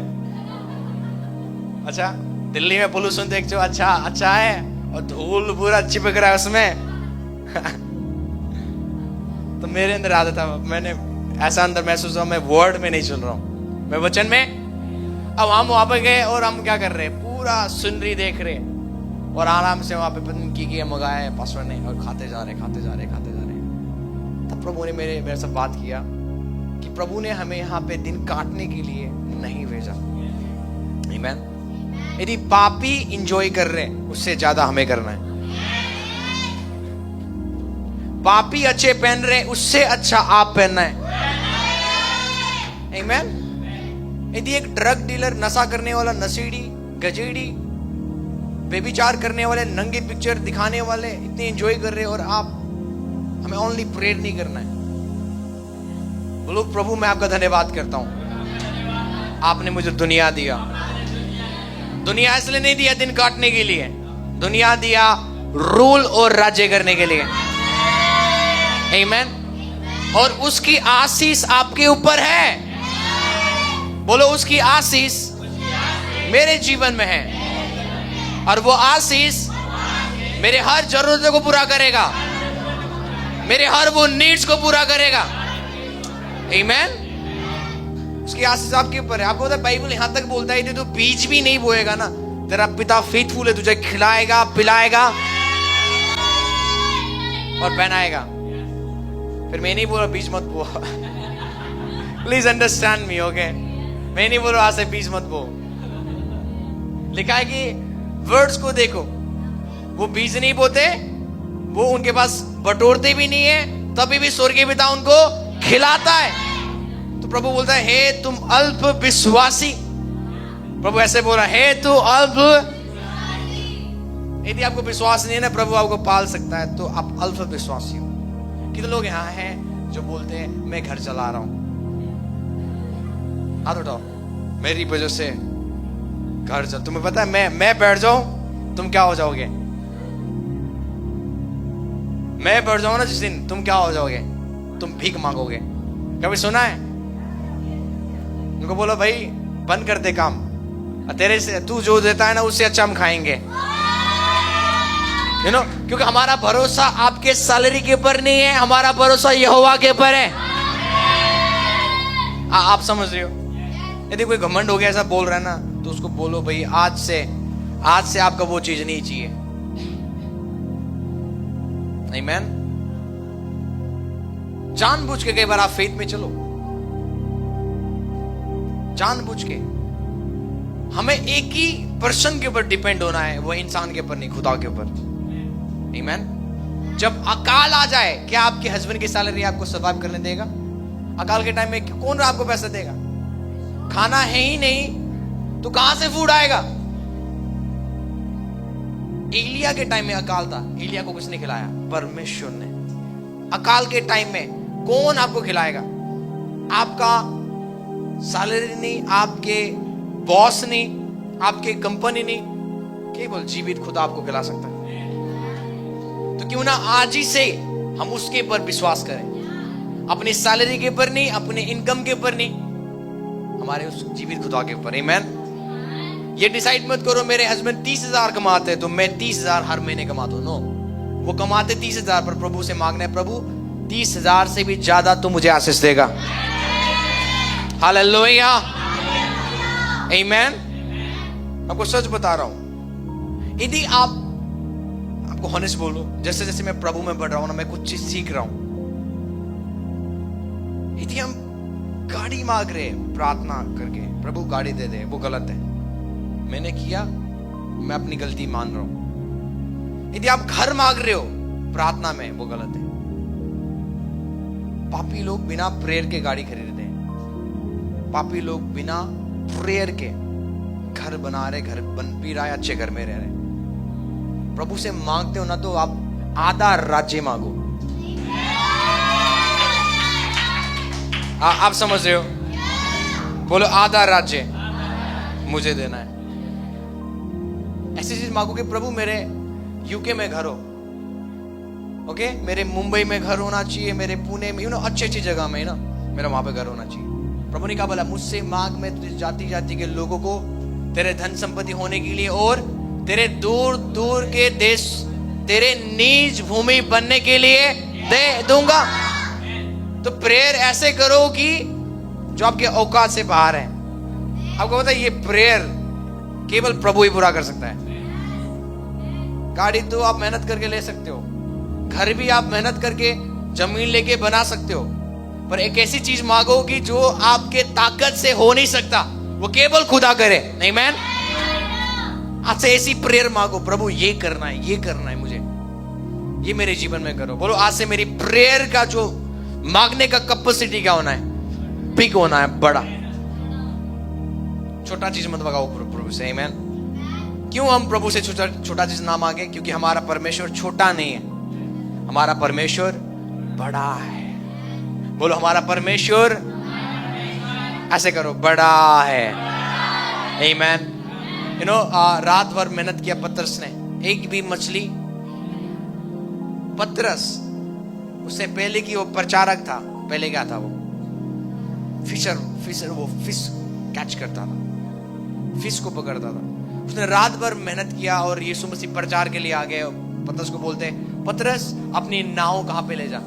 अच्छा, दिल्ली में पोल्यूशन देखते हो, अच्छा है, और धूल पूरा चिपक रहा है उसमें। तो मेरे अंदर आदत था, मैंने ऐसा अंदर महसूस हुआ मैं वर्ड में नहीं चल रहा हूं, मैं वचन में। अब हम वहां पे गए और हम क्या कर रहे हैं? पूरा सुनरी देख रहे और आराम से वहां पे पतन की मंगाए पास्टर ने, और खाते जा रहे। तब प्रभु ने मेरे साथ बात किया कि प्रभु ने हमें यहाँ पे दिन काटने के लिए नहीं भेजा। आमीन। यदि पापी एंजॉय कर रहे हैं, उससे ज्यादा हमें करना है। पापी अच्छे पहन रहे, उससे अच्छा आप पहनना है। आमीन। यदि एक ड्रग डीलर, नशा करने वाला, नशेड़ी, गजेड़ी, बेविचार करने वाले, नंगे पिक्चर दिखाने वाले इतने एंजॉय कर रहे और आप, हमें ओनली प्रेयर नहीं करना है। बोलो प्रभु मैं आपका धन्यवाद करता हूं आपने मुझे दुनिया दिया। दुनिया इसलिए नहीं दिया दिन काटने के लिए, दुनिया दिया रूल और राज्य करने के लिए। आमीन। और उसकी आशीष आपके ऊपर है। बोलो, उसकी आशीष मेरे जीवन में है, और वो आशीष मेरे हर जरूरतों को पूरा करेगा, मेरे हर वो नीड्स को पूरा करेगा। आमीन। उसकी आशीष आपके ऊपर है। आपको पता है बाइबल यहां तक बोलता है, तो बीज भी नहीं बोएगा ना, तेरा पिता फेथफुल है, तुझे खिलाएगा, पिलाएगा और पहनाएगा। फिर मैं नहीं बोल रहा बीज मत बो, प्लीज अंडरस्टैंड मी, ओके। मैं नहीं बोल रहा आज से बीज मत बो। लिखा है कि वर्ड्स को देखो, वो बीज नहीं बोते, वो उनके पास बटोरते भी नहीं है, तभी भी स्वर्गीय पिता उनको खिलाता है। तो प्रभु बोलता है, हे तुम अल्प विश्वासी। प्रभु ऐसे बोल रहा है, हे तू अल्प। यदि आपको विश्वास नहीं है ना प्रभु आपको पाल सकता है, तो आप अल्प विश्वासी हो। कितने लोग यहाँ हैं जो बोलते हैं मैं घर चला रहा हूं, हाथ उठाओ, मेरी वजह से घर चल। तुम्हें पता है मैं बैठ जाऊं तुम क्या हो जाओगे? मैं बैठ जाऊं ना जिस दिन, तुम क्या हो जाओगे? तुम भीख मांगोगे। कभी सुना है? उनको बोलो भाई बंद कर दे काम, तेरे से तू जो देता है ना उससे अच्छा हम खाएंगे। यू नो, क्योंकि हमारा भरोसा आपके सैलरी के ऊपर नहीं है, हमारा भरोसा यहोवा के ऊपर है। आप समझ रहे हो? यदि कोई घमंड हो गया ऐसा बोल रहा है ना, तो उसको बोलो भाई आज से आपका वो चीज नहीं चाहिए। आमीन। जानबूझ के कई बार आप फेथ में चलो, जानबूझ के। हमें एक ही पर्सन के ऊपर डिपेंड होना है, वो इंसान के ऊपर नहीं, खुदा के ऊपर। आमीन। जब अकाल आ जाए, क्या आपके हस्बैंड की सैलरी आपको सर्वाइव करने देगा? अकाल के टाइम में कौन आपको पैसा देगा? खाना है ही नहीं तो कहां से फूड आएगा? एलिया के टाइम में अकाल था, एलिया को किसने खिलाया? परमेश्वर ने। अकाल के टाइम में कौन आपको खिलाएगा? आपका सैलरी नहीं, आपके बॉस नहीं, आपके कंपनी नहीं, केवल जीवित खुदा आपको खिला सकता है। तो क्यों ना आज ही से हम उसके ऊपर विश्वास करें, अपनी सैलरी के ऊपर नहीं, अपने इनकम के ऊपर नहीं, हमारे उस जीवित खुदा के ऊपर। आमीन। ये डिसाइड मत करो मेरे हस्बैंड 30,000 कमाते हैं तो मैं 30,000 हर महीने कमाता हूं। नो, वो कमाते 30,000 पर प्रभु से मांगना है, प्रभु 30,000 से भी ज्यादा तू मुझे आशीष देगा। हालेलुया। आमीन। आपको सच बता रहा हूं, यदि आपको हॉनेस्ट बोलो, जैसे जैसे मैं प्रभु में बढ़ रहा हूं ना, मैं कुछ चीज सीख रहा हूं। यदि हम गाड़ी मांग रहे प्रार्थना करके, प्रभु गाड़ी दे दे, वो गलत है। मैंने किया, मैं अपनी गलती मान रहा हूं। यदि आप घर मांग रहे हो प्रार्थना में, वो गलत है। पापी लोग बिना प्रेयर के गाड़ी खरीदते हैं। पापी लोग बिना प्रेयर के घर बना रहे, घर बन भी रहा है, अच्छे घर में रह रहे। प्रभु से मांगते हो ना तो आप आधा राज्य मांगो। आप समझ रहे हो? बोलो आधा राज्य मुझे देना है। ऐसी चीज मांगो कि प्रभु मेरे यूके में घर हो, ओके, मेरे मुंबई में घर होना चाहिए, मेरे पुणे में, अच्छी अच्छी जगह में ना मेरा वहां पे घर होना चाहिए। प्रभु ने कहा बोला मुझसे मांग, मैं तुझे जाति जाति के लोगों को तेरे धन संपत्ति होने के लिए और तेरे दूर दूर के देश तेरे निज भूमि बनने के लिए दे दूंगा। तो प्रेयर ऐसे करो कि जो आपके औकात से बाहर है। आपको पता है ये प्रेयर केवल प्रभु ही पूरा कर सकता है। गाड़ी तो आप मेहनत करके ले सकते हो, घर भी आप मेहनत करके जमीन लेके बना सकते हो, पर एक ऐसी चीज मांगो कि जो आपके ताकत से हो नहीं सकता, वो केवल खुदा करे। नहीं मैन, आज से ऐसी प्रेयर मांगो, प्रभु ये करना है, ये करना है मुझे, ये मेरे जीवन में करो। बोलो आज से मेरी प्रेयर का जो मांगने का कैपेसिटी क्या होना है? बिग होना है, बड़ा। छोटा चीज मत मांगो प्रभु से। आमीन। क्यों हम प्रभु से छोटा चीज ना मांगे? क्योंकि हमारा परमेश्वर छोटा नहीं है, हमारा परमेश्वर बड़ा है। बोलो हमारा परमेश्वर ऐसे करो, बड़ा है। आमीन। रात भर मेहनत किया पतरस ने, एक भी मछली। पतरस उससे पहले की वो प्रचारक था, पहले क्या था वो फिशर, वो फिश कैच करता था, फिश को पकड़ता था। उसने रात भर मेहनत किया और यीशु मसीह प्रचार के लिए आ गए। पतरस को बोलते हैं, पतरस अपनी नाव कहां पे ले जा।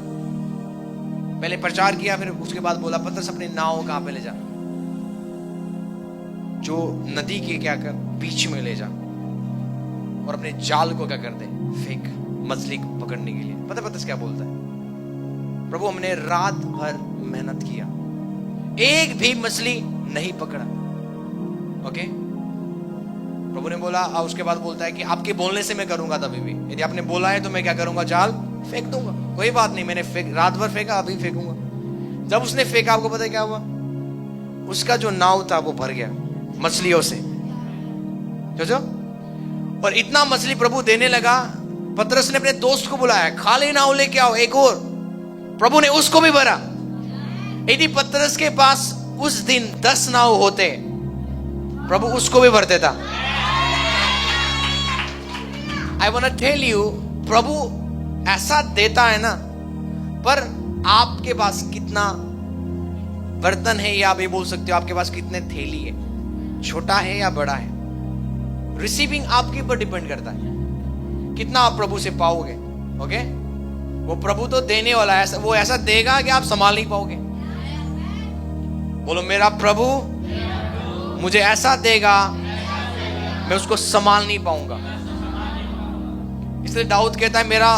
पहले प्रचार किया, फिर उसके बाद बोला, पतरस अपनी नाव कहां पे ले जा, जो नदी के क्या कर बीच में ले जा, और अपने जाल को क्या कर दे, फेंक, मछली पकड़ने के लिए। पता पतरस क्या बोलता है, प्रभु हमने रात भर मेहनत किया, एक भी मछली नहीं पकड़ा। ओके, प्रभु ने बोला, उसके बाद बोलता है कि आपके बोलने से मैं करूंगा तभी भी, यदि आपने बोला है तो मैं क्या करूंगा, जाल फेंक दूंगा। कोई बात नहीं, मैंने रात भर फेंका, अभी फेंकूंगा। जब उसने फेंका, आपको पता है क्या हुआ, उसका जो नाव था वो भर गया मछलियों से। जो और इतना मछली प्रभु देने लगा, पतरस ने अपने दोस्त को बुलाया, खाली नाव लेके आओ एक और। प्रभु ने उसको भी भरा। यदि पतरस के पास उस दिन 10 नाव होते, प्रभु उसको भी भर देता। I want to tell you, प्रभु ऐसा देता है ना, पर आपके पास कितना बर्तन है, या आप ये बोल सकते हो आपके पास कितने थैली है, छोटा है या बड़ा है। रिसीविंग आपके ऊपर डिपेंड करता है, कितना आप प्रभु से पाओगे। ओके, वो प्रभु तो देने वाला है, वो ऐसा देगा कि आप संभाल नहीं पाओगे। बोलो, मेरा प्रभु मुझे ऐसा देगा, मैं उसको संभाल नहीं पाऊंगा। इसलिए दाऊद कहता है, मेरा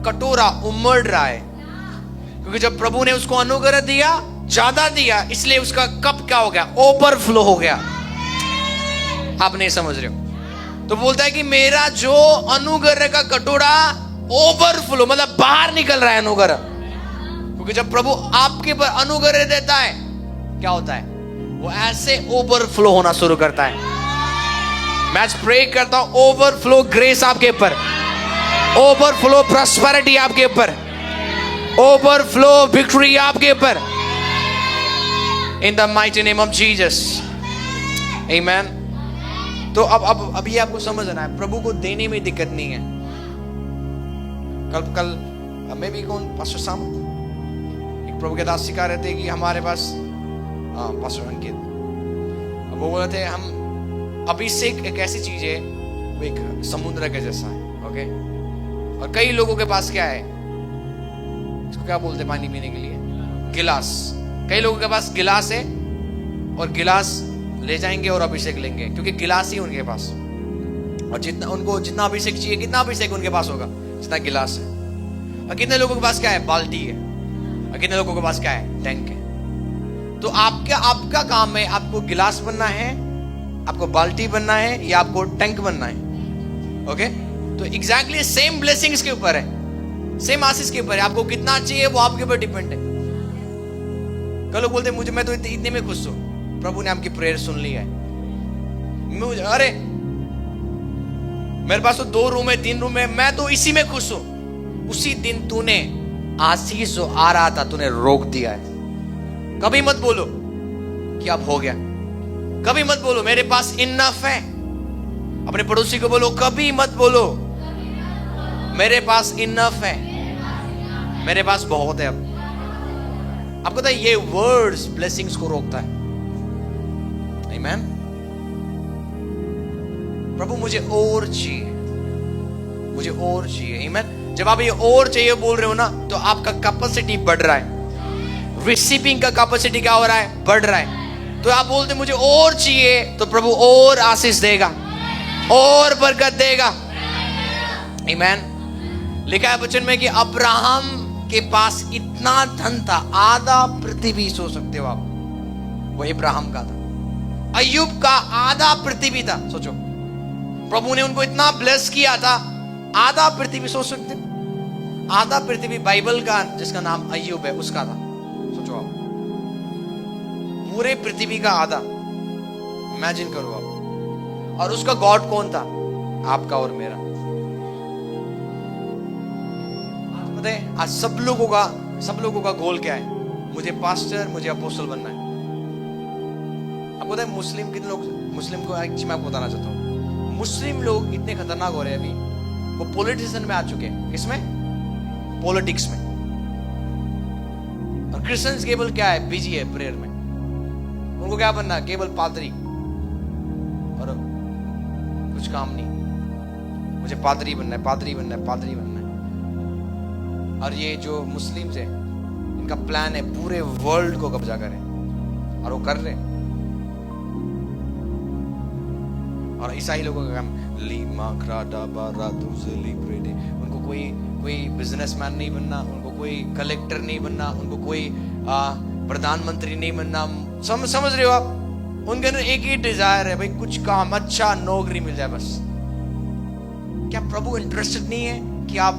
कटोरा उमड़ रहा है, क्योंकि जब प्रभु ने उसको अनुग्रह दिया, ज्यादा दिया, इसलिए उसका कप क्या हो गया, ओवरफ्लो हो गया। आप नहीं समझ रहे हो, तो बोलता है कि मेरा जो अनुग्रह का कटोरा ओवरफ्लो, मतलब बाहर निकल रहा है अनुग्रह। क्योंकि जब प्रभु आपके पर अनुग्रह देता है, क्या होता है, वो ऐसे ओवरफ्लो होना शुरू करता है। मैं आज प्रे करता हूं, ओवरफ्लो ग्रेस आपके ऊपर, ओवरफ्लो प्रॉस्पेरिटी आपके ऊपर, ओवरफ्लो विक्ट्री आपके ऊपर, in the mighty name of Jesus, amen. तो अब ये आपको समझना है, प्रभु को देने में दिक्कत नहीं है। कल मैं भी कौन, पास्टर साम, एक प्रभु के दास सिखा रहे थे कि हमारे पास, पास्टर अंकित, वो बोल रहे थे, हम अभिषेक एक ऐसी चीज है, वो एक समुद्र के जैसा है। ओके, और कई लोगों के पास क्या है, इसको क्या बोलते हैं पानी पीने के लिए, गिलास। कई लोगों के पास गिलास है, और गिलास ले जाएंगे और अभिषेक लेंगे, क्योंकि गिलास ही उनके पास। और जितना अभिषेक चाहिए, कितना अभिषेक उनके पास होगा, जितना गिलास है। और कितने लोगों के पास क्या है, बाल्टी है। और कितने लोगों के पास क्या है, टैंक है। तो आपका काम है, आपको गिलास बनना है, आपको बाल्टी बनना है, या आपको टैंक बनना है। ओके, तो एग्जैक्टली सेम ब्लेसिंग्स के ऊपर है, सेम आशीष के ऊपर है। आपको कितना चाहिए वो आपके ऊपर डिपेंड है। कल लोग बोलते मुझे, मैं तो इतने में खुश हूं, प्रभु ने आपकी प्रेयर सुन ली है। अरे मेरे पास तो 2 रूम है, 3 रूम है, मैं तो इसी में खुश हूं। उसी दिन तूने आशीष जो आ रहा था, तूने रोक दिया है। कभी मत बोलो कि अब हो गया, कभी मत बोलो मेरे पास इनफ है। अपने पड़ोसी को बोलो, कभी मत बोलो मेरे पास इनफ है, मेरे पास बहुत है। अब आपको पता है, ये वर्ड्स ब्लेसिंग्स को रोकता है। आमीन। प्रभु मुझे और चाहिए, मुझे और चाहिए। आमीन। जब आप ये और चाहिए बोल रहे हो ना, तो आपका कैपेसिटी बढ़ रहा है, रिसीविंग का कैपेसिटी क्या हो रहा है, बढ़ रहा है। तो आप बोलते मुझे और चाहिए, तो प्रभु और आशीष देगा, और बरकत देगा। आमीन। लिखा है वचन में कि अब्राहम के पास इतना धन था, आधा पृथ्वी, सोच सकते हो आप, वो अब्राहम का था। अय्यूब का आधा पृथ्वी था, सोचो। प्रभु ने उनको इतना ब्लेस किया था, आधा पृथ्वी, सोच सकते हो। आधा पृथ्वी बाइबल का, जिसका नाम अय्यूब है, उसका था। सोचो आप, पूरे पृथ्वी का आधा, इमेजिन करो आप। और उसका गॉड कौन था, आपका और मेरा। पता है आज सब लोगों का गोल क्या है, मुझे पास्टर, मुझे अपोस्टल बनना है। आपको पता है मुस्लिम कितने लोग, मुस्लिम को एक चीज मैं आपको बताना चाहता हूँ, मुस्लिम लोग इतने खतरनाक हो रहे हैं अभी, वो पॉलिटिशियन में आ चुके हैं। किसमें? पॉलिटिक्स में। और क्रिश्चियंस केवल क्या है? बिजी है प्रेयर में। उनको क्या बनना है? केवल पादरी, और कुछ काम नहीं। मुझे पादरी बनना है, पादरी बनना है, पादरी बनना है। और ये जो मुस्लिम्स है, इनका प्लान है पूरे वर्ल्ड को कब्जा करें, और वो कर रहे हैं। और ईसाई लोगों का काम लीमा क्राडा बारा दूसरी ब्रेडे। उनको कोई बिजनेसमैन नहीं बनना, उनको कोई कलेक्टर नहीं बनना, उनको कोई प्रधानमंत्री नहीं बनना। समझ रहे हो आप? उनके अंदर एक ही डिजायर है, भाई कुछ काम, अच्छा नौकरी मिल जाए बस। क्या प्रभु इंटरेस्टेड नहीं है कि आप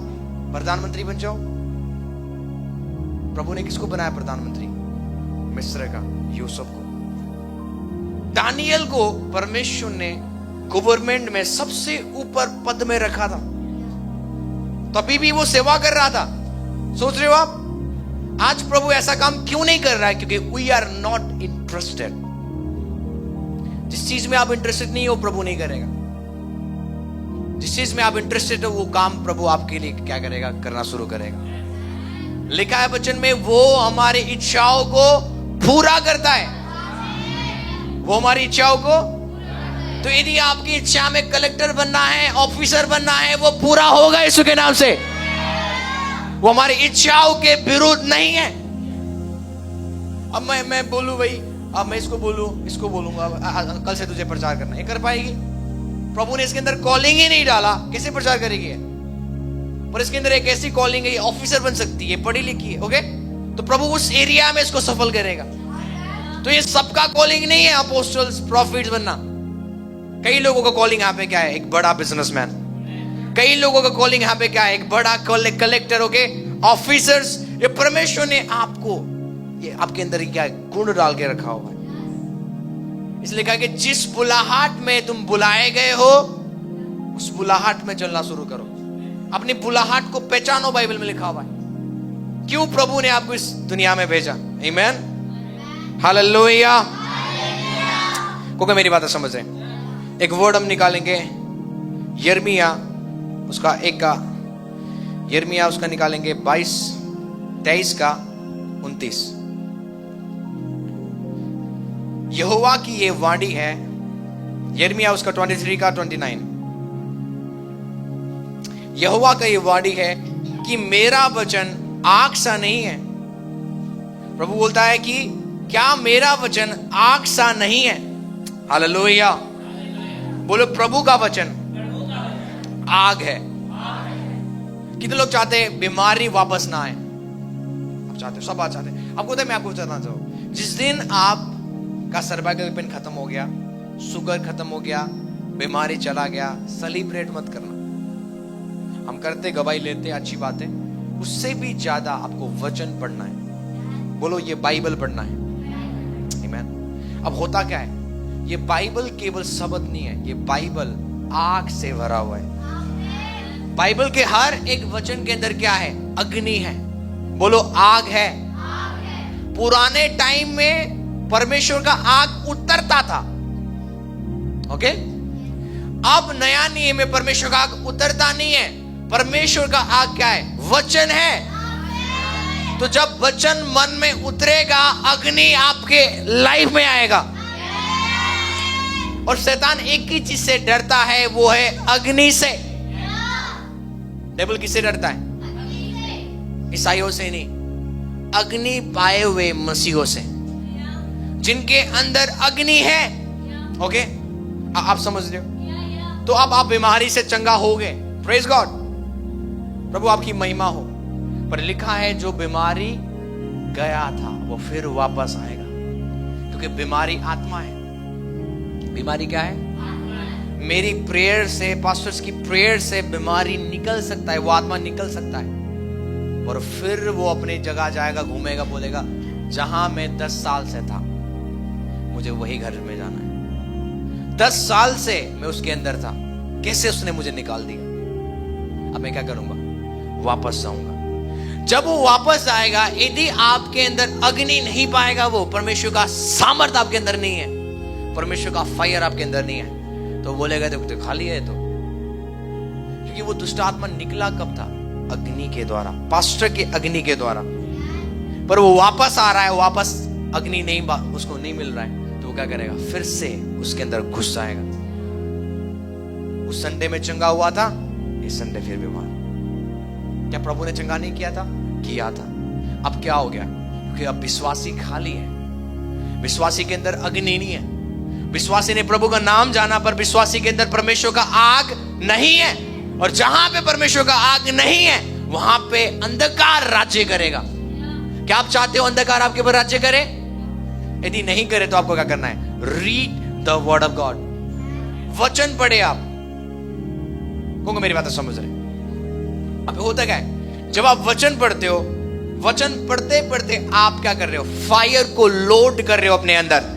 प्रधानमंत्री बन जाओ? प्रभु ने किसको बनाया प्रधानमंत्री? मिस्र का यूसुफ को। दानियल को परमेश्वर ने गवर्नमेंट में सबसे ऊपर पद में रखा था, तभी भी वो सेवा कर रहा था। सोच रहे हो आप? आज प्रभु ऐसा काम क्यों नहीं कर रहा है? क्योंकि वी आर नॉट इंटरेस्टेड। जिस चीज में आप इंटरेस्टेड नहीं हो, प्रभु नहीं करेगा। जिस चीज में आप इंटरेस्टेड हो, वो काम प्रभु आपके लिए क्या करेगा? करना शुरू करेगा। लिखा है वचन में, वो हमारी इच्छाओं को पूरा करता है। वो हमारी इच्छाओं को, तो यदि आपकी इच्छा में कलेक्टर बनना है, ऑफिसर बनना है, वो पूरा होगा यीशु के नाम से। वो हमारी इच्छाओं के विरुद्ध नहीं है। अब मैं बोलूं भाई, अब मैं इसको बोलूंगा, कल से तुझे प्रचार करना, ये कर पाएगी? प्रभु ने इसके अंदर कॉलिंग ही नहीं डाला, कैसे प्रचार करेगी? पर इसके अंदर एक ऐसी कॉलिंग है, ऑफिसर बन सकती है, पढ़ी लिखी है, ओके? तो प्रभु उस एरिया में इसको सफल करेगा। तो ये सबका कॉलिंग नहीं है अपोस्टल्स, प्रॉफिट्स बनना। कई लोगों का कॉलिंग यहाँ पे क्या है? एक बड़ा बिजनेसमैन। कई लोगों का कॉलिंग यहाँ पे क्या है? एक बड़ा कलेक्टर, ओके, ऑफिसर्स। ये परमेश्वर ने आपको, ये आपके अंदर क्या गुण डाल के रखा हुआ है। इसलिए कहा कि जिस बुलाहट में तुम बुलाए गए हो, उस बुलाहट में चलना शुरू करो। अपनी बुलाहट को पहचानो, बाइबल में लिखा हुआ है क्यों प्रभु ने आपको इस दुनिया में भेजा। आमीन, हालेलुया। को मेरी बात समझ रहे? एक वर्ड हम निकालेंगे, यिर्मयाह उसका यिर्मयाह उसका निकालेंगे 22:23 का 29। यहोवा की ये वाणी है। यिर्मयाह उसका 23 का 29। यहोवा का ये वाणी है कि मेरा वचन आग सा नहीं है। प्रभु बोलता है कि क्या मेरा वचन आग सा नहीं है? हालेलुया। बोलो, प्रभु का वचन आग है। कितने लोग चाहते हैं बीमारी वापस ना आए? आप चाहते हो, सब बात चाहते हैं। आपको मैं आपको बताना चाहूँ, जिस दिन आप का सर्वाइकल पेन खत्म हो गया, शुगर खत्म हो गया, बीमारी चला गया, सेलिब्रेट मत करना। हम करते, गवाही लेते, अच्छी बात है। उससे भी ज्यादा आपको वचन पढ़ना है। बोलो, ये बाइबल पढ़ना है। आमीन। अब होता क्या है, ये बाइबल केवल शब्द नहीं है, ये बाइबल आग से भरा हुआ है। बाइबल के हर एक वचन के अंदर क्या है? अग्नि है। बोलो, आग है। पुराने टाइम में परमेश्वर का आग उतरता था, ओके? अब नया नियम में परमेश्वर का आग उतरता नहीं है। परमेश्वर का आग क्या है? वचन है। तो जब वचन मन में उतरेगा, अग्नि आपके लाइफ में आएगा। और शैतान एक ही चीज से डरता है, वो है अग्नि से। डेविल किससे डरता है? ईसाइयों से नहीं, अग्नि पाए हुए मसीहों से, जिनके अंदर अग्नि है। ओके, आप समझ रहे हो? तो अब आप बीमारी से चंगा हो गए, प्रेज गॉड, प्रभु आपकी महिमा हो। पर लिखा है जो बीमारी गया था वो फिर वापस आएगा, क्योंकि बीमारी आत्मा है। बीमारी क्या है? मेरी प्रेयर से, पास्टर्स की प्रेयर से बीमारी निकल सकता है, वो आत्मा निकल सकता है, और फिर वो अपनी जगह जाएगा, घूमेगा, बोलेगा जहां मैं 10 साल से था मुझे वही घर में जाना है। 10 साल से मैं उसके अंदर था, कैसे उसने मुझे निकाल दिया, अब मैं क्या करूंगा? वापस जाऊंगा। जब वो वापस आएगा, यदि आपके अंदर अग्नि नहीं पाएगा, वो परमेश्वर का सामर्थ्य आपके अंदर नहीं है, परमेश्वर का फायर आपके अंदर नहीं है तो बोलेगा तो खाली है। तो क्योंकि वो दुष्ट आत्मा निकला कब था? अग्नि के द्वारा, पास्टर के अग्नि के द्वारा। पर वो वापस आ रहा है, वापस अग्नि नहीं, उसको नहीं मिल रहा है, तो वो क्या करेगा? फिर से उसके अंदर घुस जाएगा। उस संडे में चंगा हुआ था, इस संडे फिर बीमार। क्या प्रभु ने चंगा नहीं किया था? किया था। अब क्या हो गया? क्योंकि अब विश्वासी खाली है, विश्वासी के अंदर अग्नि नहीं है। विश्वासी ने प्रभु का नाम जाना, पर विश्वासी के अंदर परमेश्वर का आग नहीं है। और जहां पे परमेश्वर का आग नहीं है, वहां पे अंधकार राज्य करेगा। क्या आप चाहते हो अंधकार आपके ऊपर राज्य करे? यदि नहीं करे तो आपको क्या करना है? Read the word of God, वचन पढ़े आप। कौन मेरी बात समझ रहे? अब होता क्या है, जब आप वचन पढ़ते हो, वचन पढ़ते पढ़ते आप क्या कर रहे हो? फायर को लोड कर रहे हो अपने अंदर।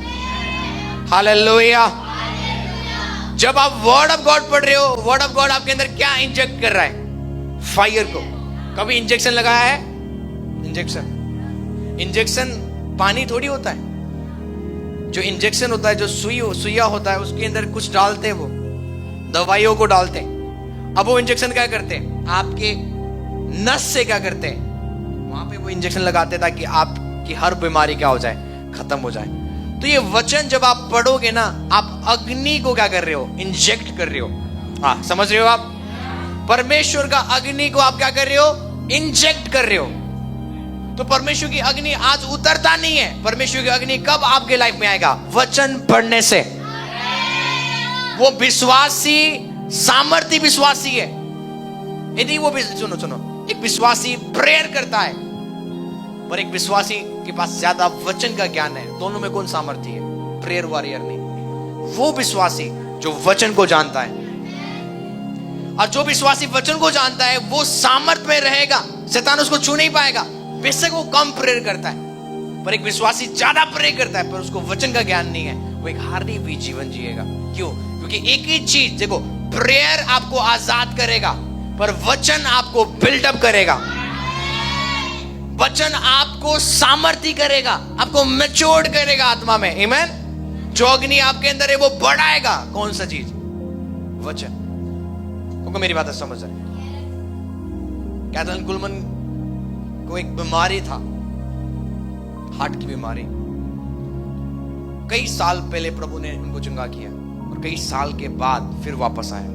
हालेलुया। जब आप वर्ड ऑफ गॉड पढ़ रहे हो, वर्ड ऑफ गॉड आपके अंदर क्या इंजेक्ट कर रहा है? फायर को। कभी इंजेक्शन लगाया है? इंजेक्शन पानी थोड़ी होता है। जो इंजेक्शन होता है, जो सुइया होता है, उसके अंदर कुछ डालते हैं, वो दवाइयों को डालते हैं। अब वो इंजेक्शन क्या करते हैं? आपके नस से क्या करते हैं? वहां पे वो इंजेक्शन लगाते हैं ताकि आपकी हर बीमारी क्या हो जाए? खत्म हो जाए। तो ये वचन जब आप पढ़ोगे ना, आप अग्नि को क्या कर रहे हो? इंजेक्ट कर रहे हो। हाँ, समझ रहे हो आप? परमेश्वर का अग्नि को आप क्या कर रहे हो? इंजेक्ट कर रहे हो। तो परमेश्वर की अग्नि आज उतरता नहीं है। परमेश्वर की अग्नि कब आपके लाइफ में आएगा? वचन पढ़ने से। वो विश्वासी सामर्थ्य विश्वासी है। यदि वो सुनो, एक विश्वासी प्रेयर करता है, पर एक विश्वासी के पास ज्यादा वचन का ज्ञान है। दोनों में कौन सामर्थ्य है? प्रेयर वॉरियर नहीं, वो विश्वासी जो वचन को जानता है। और जो विश्वासी वचन को जानता है, वो सामर्थ्य में रहेगा, शैतान उसको छू नहीं पाएगा। बेशक वो कम प्रेयर करता है, पर एक विश्वासी ज्यादा प्रेयर करता है, पर उसको वचन का ज्ञान नहीं है, वो एक हारी हुई जीवन जिएगा। क्यों? क्योंकि एक ही चीज देखो, प्रेयर आपको आजाद करेगा, पर वचन आपको बिल्डअप करेगा। वचन आपको सामर्थ्य करेगा, आपको मैच्योर्ड करेगा आत्मा में। आमीन। जो अग्नि आपके अंदर है वो बढ़ाएगा। कौन सा चीज? वचन। क्योंकि मेरी बात समझ रहे? कैथलन कुलमन को एक बीमारी था, हार्ट की बीमारी। कई साल पहले प्रभु ने उनको चंगा किया, और कई साल के बाद फिर वापस आया।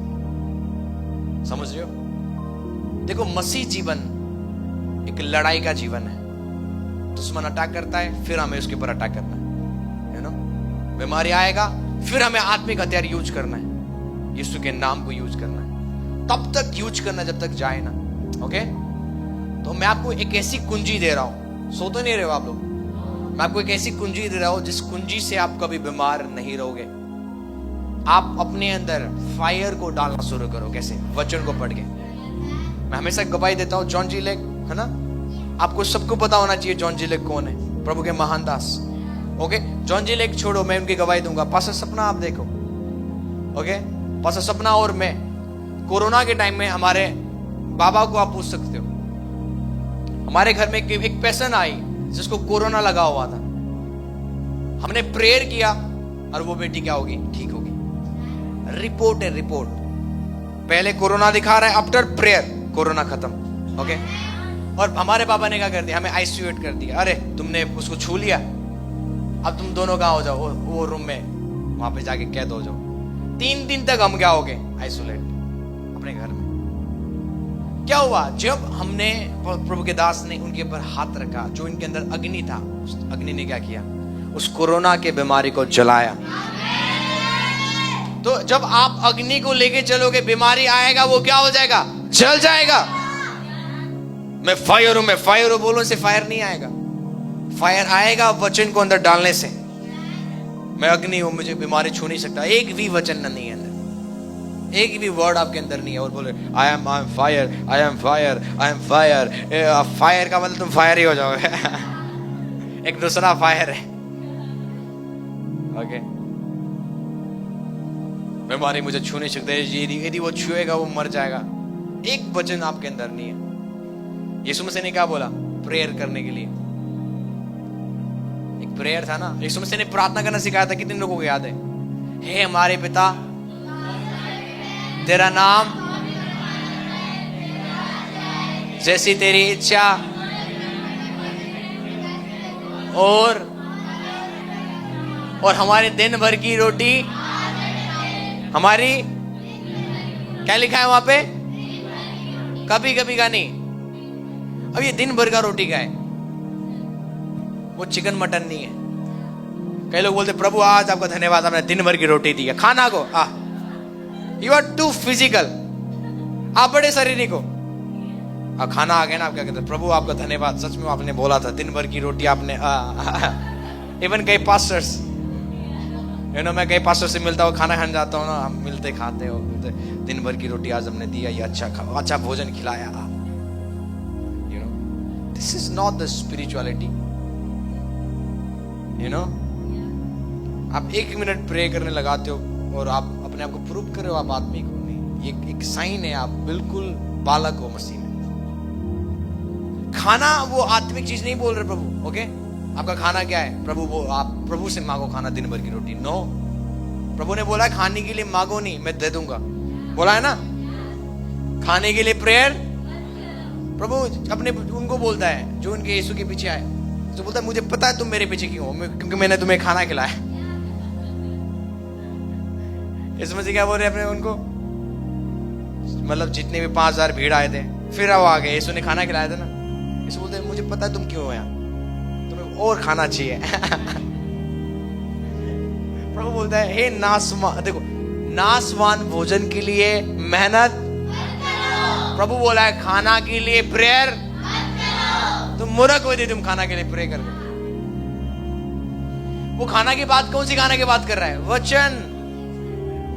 समझ रहे हो? देखो, मसीह जीवन एक लड़ाई का जीवन है। दुश्मन अटैक करता है, फिर हमें उसके ऊपर अटैक करना है ना? बीमारी आएगा, फिर हमें आत्मिक हथियार यूज करना है, यीशु के नाम को यूज करना है। तब तक यूज करना जब तक जाए ना। ओके? तो मैं आपको एक ऐसी कुंजी दे रहा हूं, सो तो नहीं रहे हो आप लोग? मैं आपको एक ऐसी कुंजी दे रहा हूं जिस कुंजी से आप कभी बीमार नहीं रहोगे। आप अपने अंदर फायर को डालना शुरू करो। कैसे? वचन को पढ़ के। मैं हमेशा गवाही देता हूं, जॉन जी लेक, है ना? आपको सबको पता होना चाहिए जॉन जी लेक कौन है, प्रभु के महान दास। ओके? जॉन जी लेक छोड़ो, मैं उनकी गवाही दूंगा। पास्टर सपना आप देखो। ओके? पास्टर सपना और मैं, कोरोना के टाइम में हमारे बाबा को आप पूछ सकते हो। हमारे घर में एक पेशेंट आई जिसको कोरोना लगा हुआ था। हमने प्रेयर किया और वो बेटी क्या होगी? ठीक होगी। रिपोर्ट है, रिपोर्ट। पहले कोरोना दिखा रहा है, आफ्टर प्रेयर कोरोना खत्म। ओके? और हमारे पापा ने क्या कर दिया? हमें आइसोलेट कर दिया। अरे तुमने उसको छू लिया, अब तुम दोनों कहाँ हो जाओ? वो रूम में, वहां पे जाके कैद हो जाओ। 3 दिन तक हम क्या हो गए? आइसोलेट अपने घर में। क्या हुआ? जब हमने, प्रभु के दास ने उनके ऊपर हाथ रखा, जो इनके अंदर अग्नि था, उस अग्नि ने क्या किया? उस कोरोना के बीमारी को जलाया। तो जब आप अग्नि को लेके चलोगे, बीमारी आएगा, वो क्या हो जाएगा? जल जाएगा। मैं फायर हूं, मैं फायर हूं बोलो से फायर नहीं आएगा। फायर आएगा वचन को अंदर डालने से। मैं अग्नि हूं, मुझे बीमारी छू नहीं सकता। एक भी वचन नहीं है अंदर, एक भी वर्ड आपके अंदर नहीं है। और बोले I am fire, I am fire, I am fire. Fire का मतलब तुम फायर ही हो जाओगे। एक दूसरा फायर है। ओके? बीमारी मुझे छू नहीं सकता, यदि वो छुएगा वो मर जाएगा। एक वचन आपके अंदर नहीं है। यीशु मसीह ने क्या बोला? प्रेयर करने के लिए। एक प्रेयर था ना, यीशु मसीह ने प्रार्थना करना सिखाया था। कितने लोगों को याद है? हे हमारे पिता, तेरा नाम, जैसी तेरी इच्छा, और हमारे दिन भर की रोटी हमारी, क्या लिखा है वहां पे? कभी कभी का नहीं। अब ये दिन भर का रोटी का है, वो चिकन मटन नहीं है। कई लोग बोलते प्रभु आज आपका धन्यवाद, आपने दिन भर की रोटी दी है, खाना को। यू आर टू फिजिकल, आप बड़े शरीरी को। अब खाना आ गया ना, आप क्या कहते हैं? प्रभु आपका धन्यवाद, सच में आपने बोला था दिन भर की रोटी आपने। इवन कई पास्टर्स, मैं कई पास्टर से मिलता हूँ, खाना खाने जाता हूँ ना, हम मिलते खाते हो, दिन भर की रोटी आज हमने दिया, ये अच्छा भोजन खिलाया। This is not the spirituality. आप 1 मिनट प्रे करने लगाते हो और आप अपने आप को प्रूव कर रहे हो आप आत्मिक हो। नहीं, ये एक साइन है, आप बिल्कुल बालक हो मसीह में। खाना वो आत्मिक चीज नहीं बोल रहे प्रभु। ओके, आपका खाना क्या है? प्रभु वो आप प्रभु से मांगो खाना, दिन भर की रोटी। नो, प्रभु ने बोला है खाने के लिए मांगो नहीं, मैं दे दूंगा, बोला है ना। खाने के लिए प्रेयर प्रभु अपने उनको बोलता है जो उनके यीशु के पीछे आए, तो बोलता है मुझे पता है तुम मेरे पीछे क्यों हो, क्योंकि मैंने तुम्हें खाना खिलाया। यीशु मसीह क्या बोल रहे अपने उनको, मतलब जितने भी 5000 भीड़ आए थे, फिर वो आ गए, यीशु ने खाना खिलाया था ना। यीशु बोलते हैं मुझे पता है तुम क्यों हो यहाँ, तुम्हें और खाना चाहिए। प्रभु बोलता है हे नासवान, देखो नासवान भोजन के लिए मेहनत। प्रभु बोला है खाना के लिए प्रेयर। तुम मूर्ख हो यदि तुम खाना के लिए प्रे कर। वो खाना की बात कौन सी खाना की बात कर रहा है? वचन,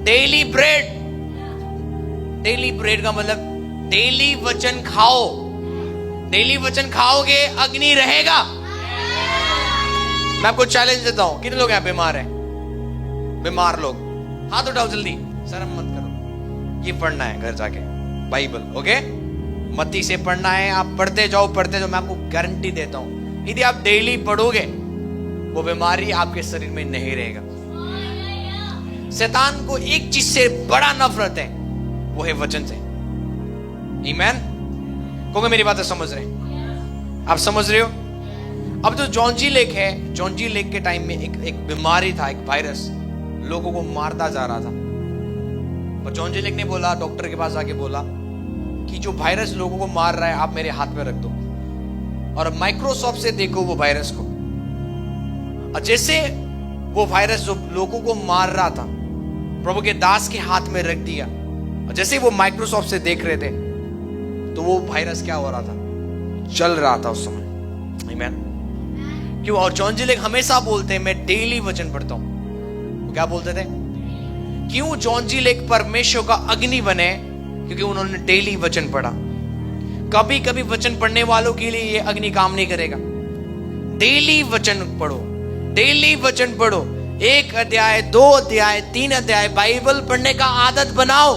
डेली ब्रेड। डेली ब्रेड का मतलब डेली वचन खाओ। डेली वचन खाओगे अग्नि रहेगा। मैं आपको चैलेंज देता हूं, कितने लोग यहाँ बीमार हैं? बीमार लोग हाथ उठाओ जल्दी, शर्म मत करो। ये पढ़ना है घर जाके बाइबल, ओके? मत्ती से पढ़ना है, आप पढ़ते जाओ पढ़ते जाओ। मैं आपको गारंटी देता हूं यदि आप डेली पढ़ोगे वो बीमारी आपके शरीर में नहीं रहेगा। शैतान को एक चीज से बड़ा नफरत है, वो है वचन से। आमीन? क्योंकि मेरी बातें समझ रहे हैं? आप समझ रहे हो? अब जो जॉन्जी लेक है, जॉन्जी लेक के टाइम में एक बीमारी था, एक वायरस लोगों को मारता जा रहा था। और जॉन्जी लेक ने बोला, डॉक्टर के पास आके बोला कि जो वायरस लोगों को मार रहा है आप मेरे हाथ में रख दो और माइक्रोस्कोप से देखो वो वायरस को। और जैसे वो वायरस जो लोगों को मार रहा था प्रभु के दास के हाथ में रख दिया, और जैसे वो माइक्रोस्कोप से देख रहे थे तो वो वायरस क्या हो रहा था? चल रहा था उस समय। आमीन? क्यों? और जॉन्जी लेक हमेशा बोलते हैं मैं डेली वचन पढ़ता हूं। वो क्या बोलते थे? क्यों जॉन्जी लेक परमेश्वर का अग्नि बने? क्योंकि उन्होंने डेली वचन पढ़ा। कभी कभी वचन पढ़ने वालों के लिए ये अग्नि काम नहीं करेगा। डेली वचन पढ़ो, डेली वचन पढ़ो। 1 अध्याय, 2 अध्याय, 3 अध्याय बाइबल पढ़ने का आदत बनाओ।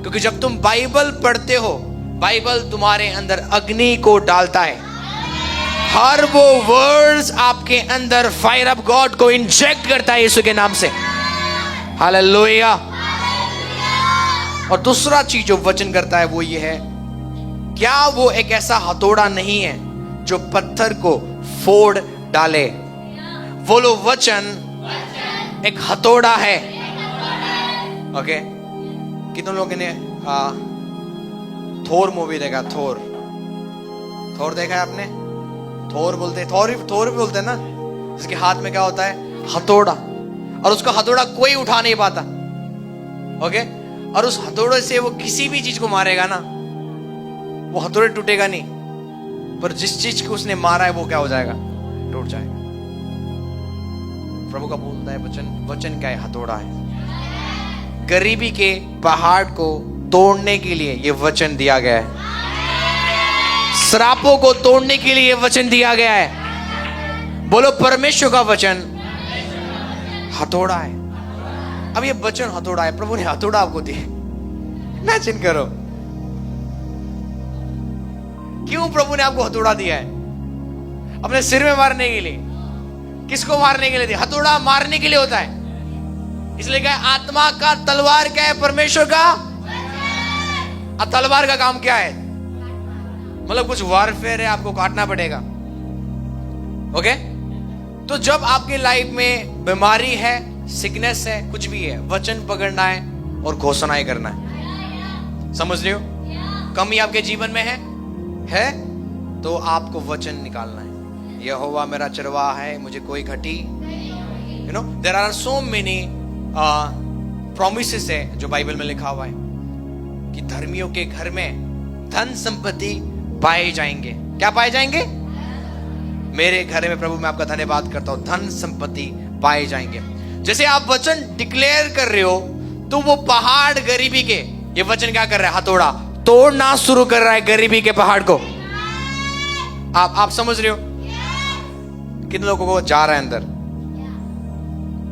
क्योंकि जब तुम बाइबल पढ़ते हो, बाइबल तुम्हारे अंदर अग्नि को डालता है। हर वो वर्ड्स आपके अंदर फायर ऑफ गॉड को इंजेक्ट करता है यीशु के नाम से। हालेलुया। और दूसरा चीज जो वचन करता है वो ये है, क्या वो एक ऐसा हथौड़ा नहीं है जो पत्थर को फोड़ डाले? बोलो वचन एक हथौड़ा है। ओके, कितने लोगों ने थोर मूवी देखा? थोर देखा है आपने? थोर बोलते, थोर भी बोलते हैं ना, जिसके हाथ में क्या होता है? हथौड़ा। और उसका हथौड़ा कोई उठा नहीं पाता। ओके, और उस हथौड़े से वो किसी भी चीज को मारेगा ना, वो हथौड़े टूटेगा नहीं, पर जिस चीज को उसने मारा है वो क्या हो जाएगा? टूट जाएगा। प्रभु का बोलता है वचन क्या है? हथौड़ा है। गरीबी के पहाड़ को तोड़ने के लिए ये वचन दिया गया है। श्रापों को तोड़ने के लिए वचन दिया गया है। बोलो परमेश्वर का वचन हथौड़ा है। अब ये वचन हथौड़ा है, प्रभु ने हथौड़ा आपको दिया। इमेजिन करो, क्यों प्रभु ने आपको हथौड़ा दिया है? अपने सिर में मारने के लिए? किसको मारने के लिए दिया? हथौड़ा मारने के लिए होता है। इसलिए क्या है, आत्मा का तलवार क्या है, परमेश्वर का। अब तलवार का काम क्या है, मतलब कुछ वारफेयर है, आपको काटना पड़ेगा। ओके, तो जब आपके लाइफ में बीमारी है, सिकनेस है, कुछ भी है, वचन पकड़ना है और घोषणाएं करना है। समझ रहे हो? कमी आपके जीवन में है तो आपको वचन निकालना है। यहोवा मेरा चरवाहा है, मुझे कोई घटी। You know, there are so many promises है जो बाइबल में लिखा हुआ है कि धर्मियों के घर में धन संपत्ति पाए जाएंगे। क्या पाए जाएंगे? मेरे घर में प्रभु मैं आपका धन्यवाद करता हूं, धन संपत्ति पाए जाएंगे। जैसे आप वचन डिक्लेयर कर रहे हो तो वो पहाड़ गरीबी के, ये वचन क्या कर रहा है, हथौड़ा तोड़ना शुरू कर रहा है गरीबी के पहाड़ को। आप समझ रहे हो? कितने लोगों को जा रहा है अंदर?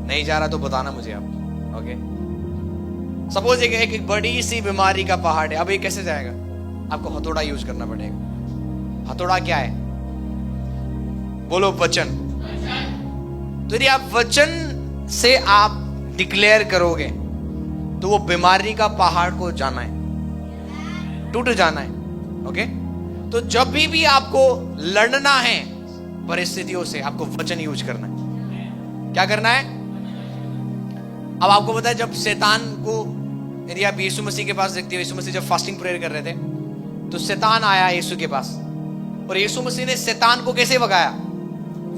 नहीं जा रहा तो बताना मुझे आप। ओके, सपोज एक बड़ी सी बीमारी का पहाड़ है, अब ये कैसे जाएगा? आपको हथौड़ा यूज करना पड़ेगा। हथौड़ा क्या है? बोलो वचन। तो यदि आप वचन से आप डिक्लेयर करोगे तो वो बीमारी का पहाड़ को जाना है, टूट जाना है। ओके, तो जब भी आपको लड़ना है परिस्थितियों से, आपको वचन यूज करना है। क्या करना है? अब आपको पता है, जब शैतान को, यदि आप यीशु मसीह के पास देखते हो, यीशु मसीह जब फास्टिंग प्रेयर कर रहे थे तो शैतान आया यीशु के पास, और यीशु मसीह ने शैतान को कैसे भगाया?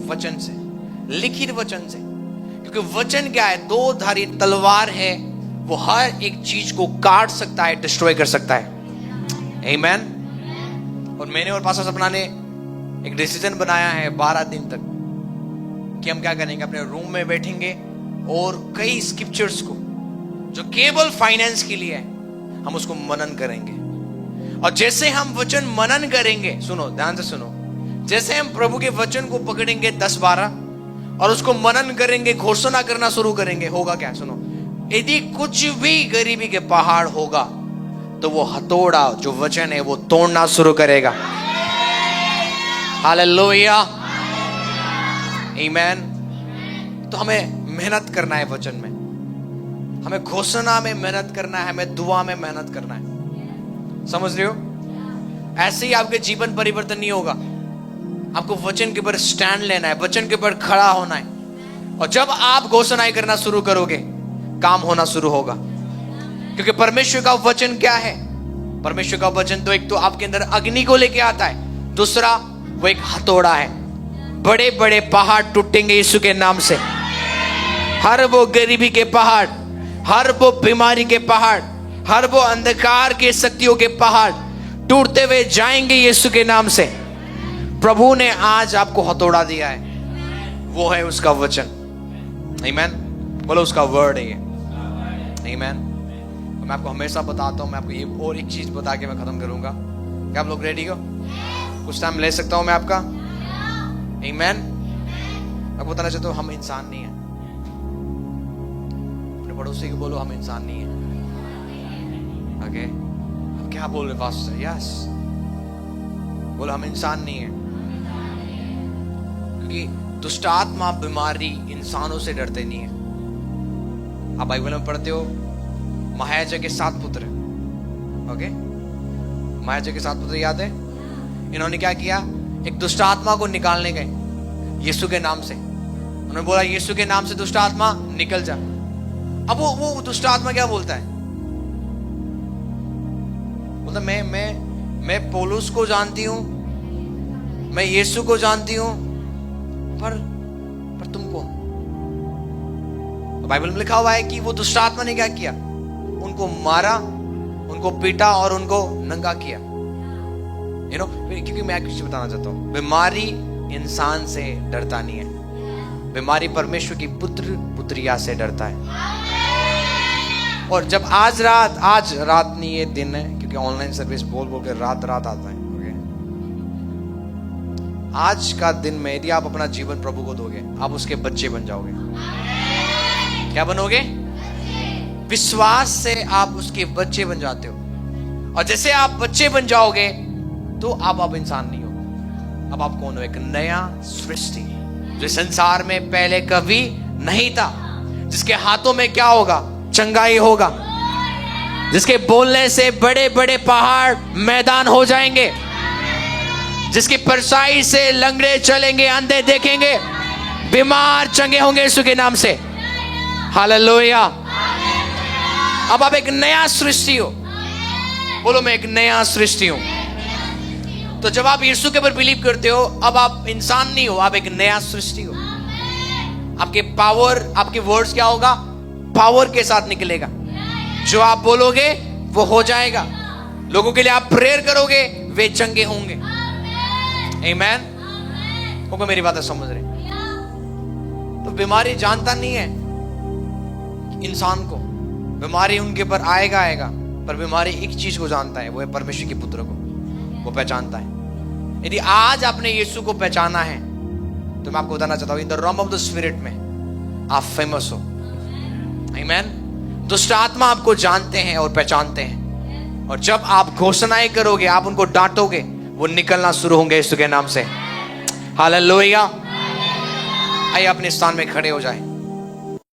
वचन से, लिखित वचन से। क्योंकि वचन क्या है? दो धारी तलवार है, वो हर एक चीज को काट सकता है, डिस्ट्रॉय कर सकता है। आमीन। और मैंने और पास्टर सपना ने एक डिसीजन बनाया है 12 दिन तक कि हम क्या करेंगे, अपने रूम में बैठेंगे और कई स्क्रिप्चर्स को जो केवल फाइनेंस के लिए है, हम उसको मनन करेंगे। और जैसे हम वचन मनन करेंगे, सुनो ध्यान से सुनो, जैसे हम प्रभु के वचन को पकड़ेंगे 10-12 और उसको मनन करेंगे, घोषणा करना शुरू करेंगे, होगा क्या? सुनो, यदि कुछ भी गरीबी के पहाड़ होगा तो वो हथौड़ा जो वचन है वो तोड़ना शुरू करेगा। हालेलुया, आमीन। तो हमें मेहनत करना है वचन में, हमें घोषणा में मेहनत करना है, हमें दुआ में मेहनत करना है। समझ रहे हो? ऐसे ही आपके जीवन परिवर्तन नहीं होगा। आपको वचन के ऊपर स्टैंड लेना है, वचन के ऊपर खड़ा होना है। और जब आप घोषणाएं करना शुरू करोगे, काम होना शुरू होगा। क्योंकि परमेश्वर का वचन क्या है? परमेश्वर का वचन तो एक तो आपके अंदर अग्नि को लेके आता है, दूसरा वो एक हथौड़ा है। बड़े बड़े पहाड़ टूटेंगे यीशु के नाम से। हर वो गरीबी के पहाड़, हर वो बीमारी के पहाड़, हर वो अंधकार के शक्तियों के पहाड़ टूटते हुए जाएंगे यीशु के नाम से। प्रभु ने आज आपको हथौड़ा दिया है, वो है उसका वचन। आमीन। बोलो उसका वर्ड है ये। आमीन। मैं आपको हमेशा बताता हूँ, मैं आपको ये और एक चीज बता के मैं खत्म करूंगा। क्या आप लोग रेडी हो? कुछ टाइम ले सकता हूं मैं आपका? आमीन। आपको बताना चाहता हूँ, हम इंसान नहीं है। अपने पड़ोसी को बोलो हम इंसान नहीं है। ओके, आप क्या बोल रहे पास्टर? यस, बोलो हम इंसान नहीं है। क्योंकि दुष्ट आत्मा, बीमारी इंसानों से डरते नहीं है। आप बाइबल में पढ़ते हो, महायाजक के 7 पुत्र। ओके, महायाजक के 7 पुत्र याद है? इन्होंने क्या किया? एक दुष्ट आत्मा को निकालने गए यीशु के नाम से। उन्होंने बोला यीशु के नाम से दुष्ट आत्मा निकल जा। अब वो दुष्ट आत्मा क्या बोलता है? बोलता मैं पौलुस को जानती हूं, मैं यीशु को जानती हूं, पर तुम कौन? बाइबल में लिखा हुआ है कि वो दुष्ट आत्मा ने क्या किया? उनको मारा, उनको पीटा और उनको नंगा किया। यू नो, क्योंकि मैं कुछ बताना चाहता हूं, बीमारी इंसान से डरता नहीं है, बीमारी परमेश्वर की पुत्र पुत्रिया से डरता है। और जब आज रात नहीं, ये दिन है, क्योंकि ऑनलाइन सर्विस बोल के रात आता है। ओके, आज का दिन में यदि आप अपना जीवन प्रभु को दोगे, आप उसके बच्चे बन जाओगे। क्या बनोगे? विश्वास से आप उसके बच्चे बन जाते हो। और जैसे आप बच्चे बन जाओगे तो आप इंसान नहीं हो। अब आप कौन हो? एक नया सृष्टि जो संसार में पहले कभी नहीं था। जिसके हाथों में क्या होगा? चंगाई होगा। जिसके बोलने से बड़े बड़े पहाड़ मैदान हो जाएंगे। जिसकी परछाई से लंगड़े चलेंगे, अंधे देखेंगे, बीमार चंगे होंगे यीशु के नाम से। हालेलुया। अब आप एक नया सृष्टि हो। बोलो, मैं एक नया सृष्टि हूं। तो जब आप यीशु के ऊपर बिलीव करते हो, अब आप इंसान नहीं हो, आप एक नया सृष्टि हो। आपके पावर, आपके वर्ड्स क्या होगा? पावर के साथ निकलेगा। जो आप बोलोगे वो हो जाएगा। लोगों के लिए आप प्रेयर करोगे, वे चंगे होंगे। आमीन। होगा मेरी बातें समझ रहे? तो बीमारी जानता नहीं है इंसान को, बीमारी उनके ऊपर आएगा, पर बीमारी एक चीज को जानता है, वो है परमेश्वर के पुत्र को। वो पहचानता है। यदि आज आपने यीशु को पहचाना है, तो मैं आपको बताना चाहता हूं, in the realm of the spirit में आप फेमस हो। आमीन। दुष्ट आत्मा आपको जानते हैं और पहचानते हैं, और जब आप घोषणाएं करोगे, आप उनको डांटोगे, वो निकलना शुरू होंगे यीशु के नाम से। हालेलुया। आइए अपने स्थान में खड़े हो जाए।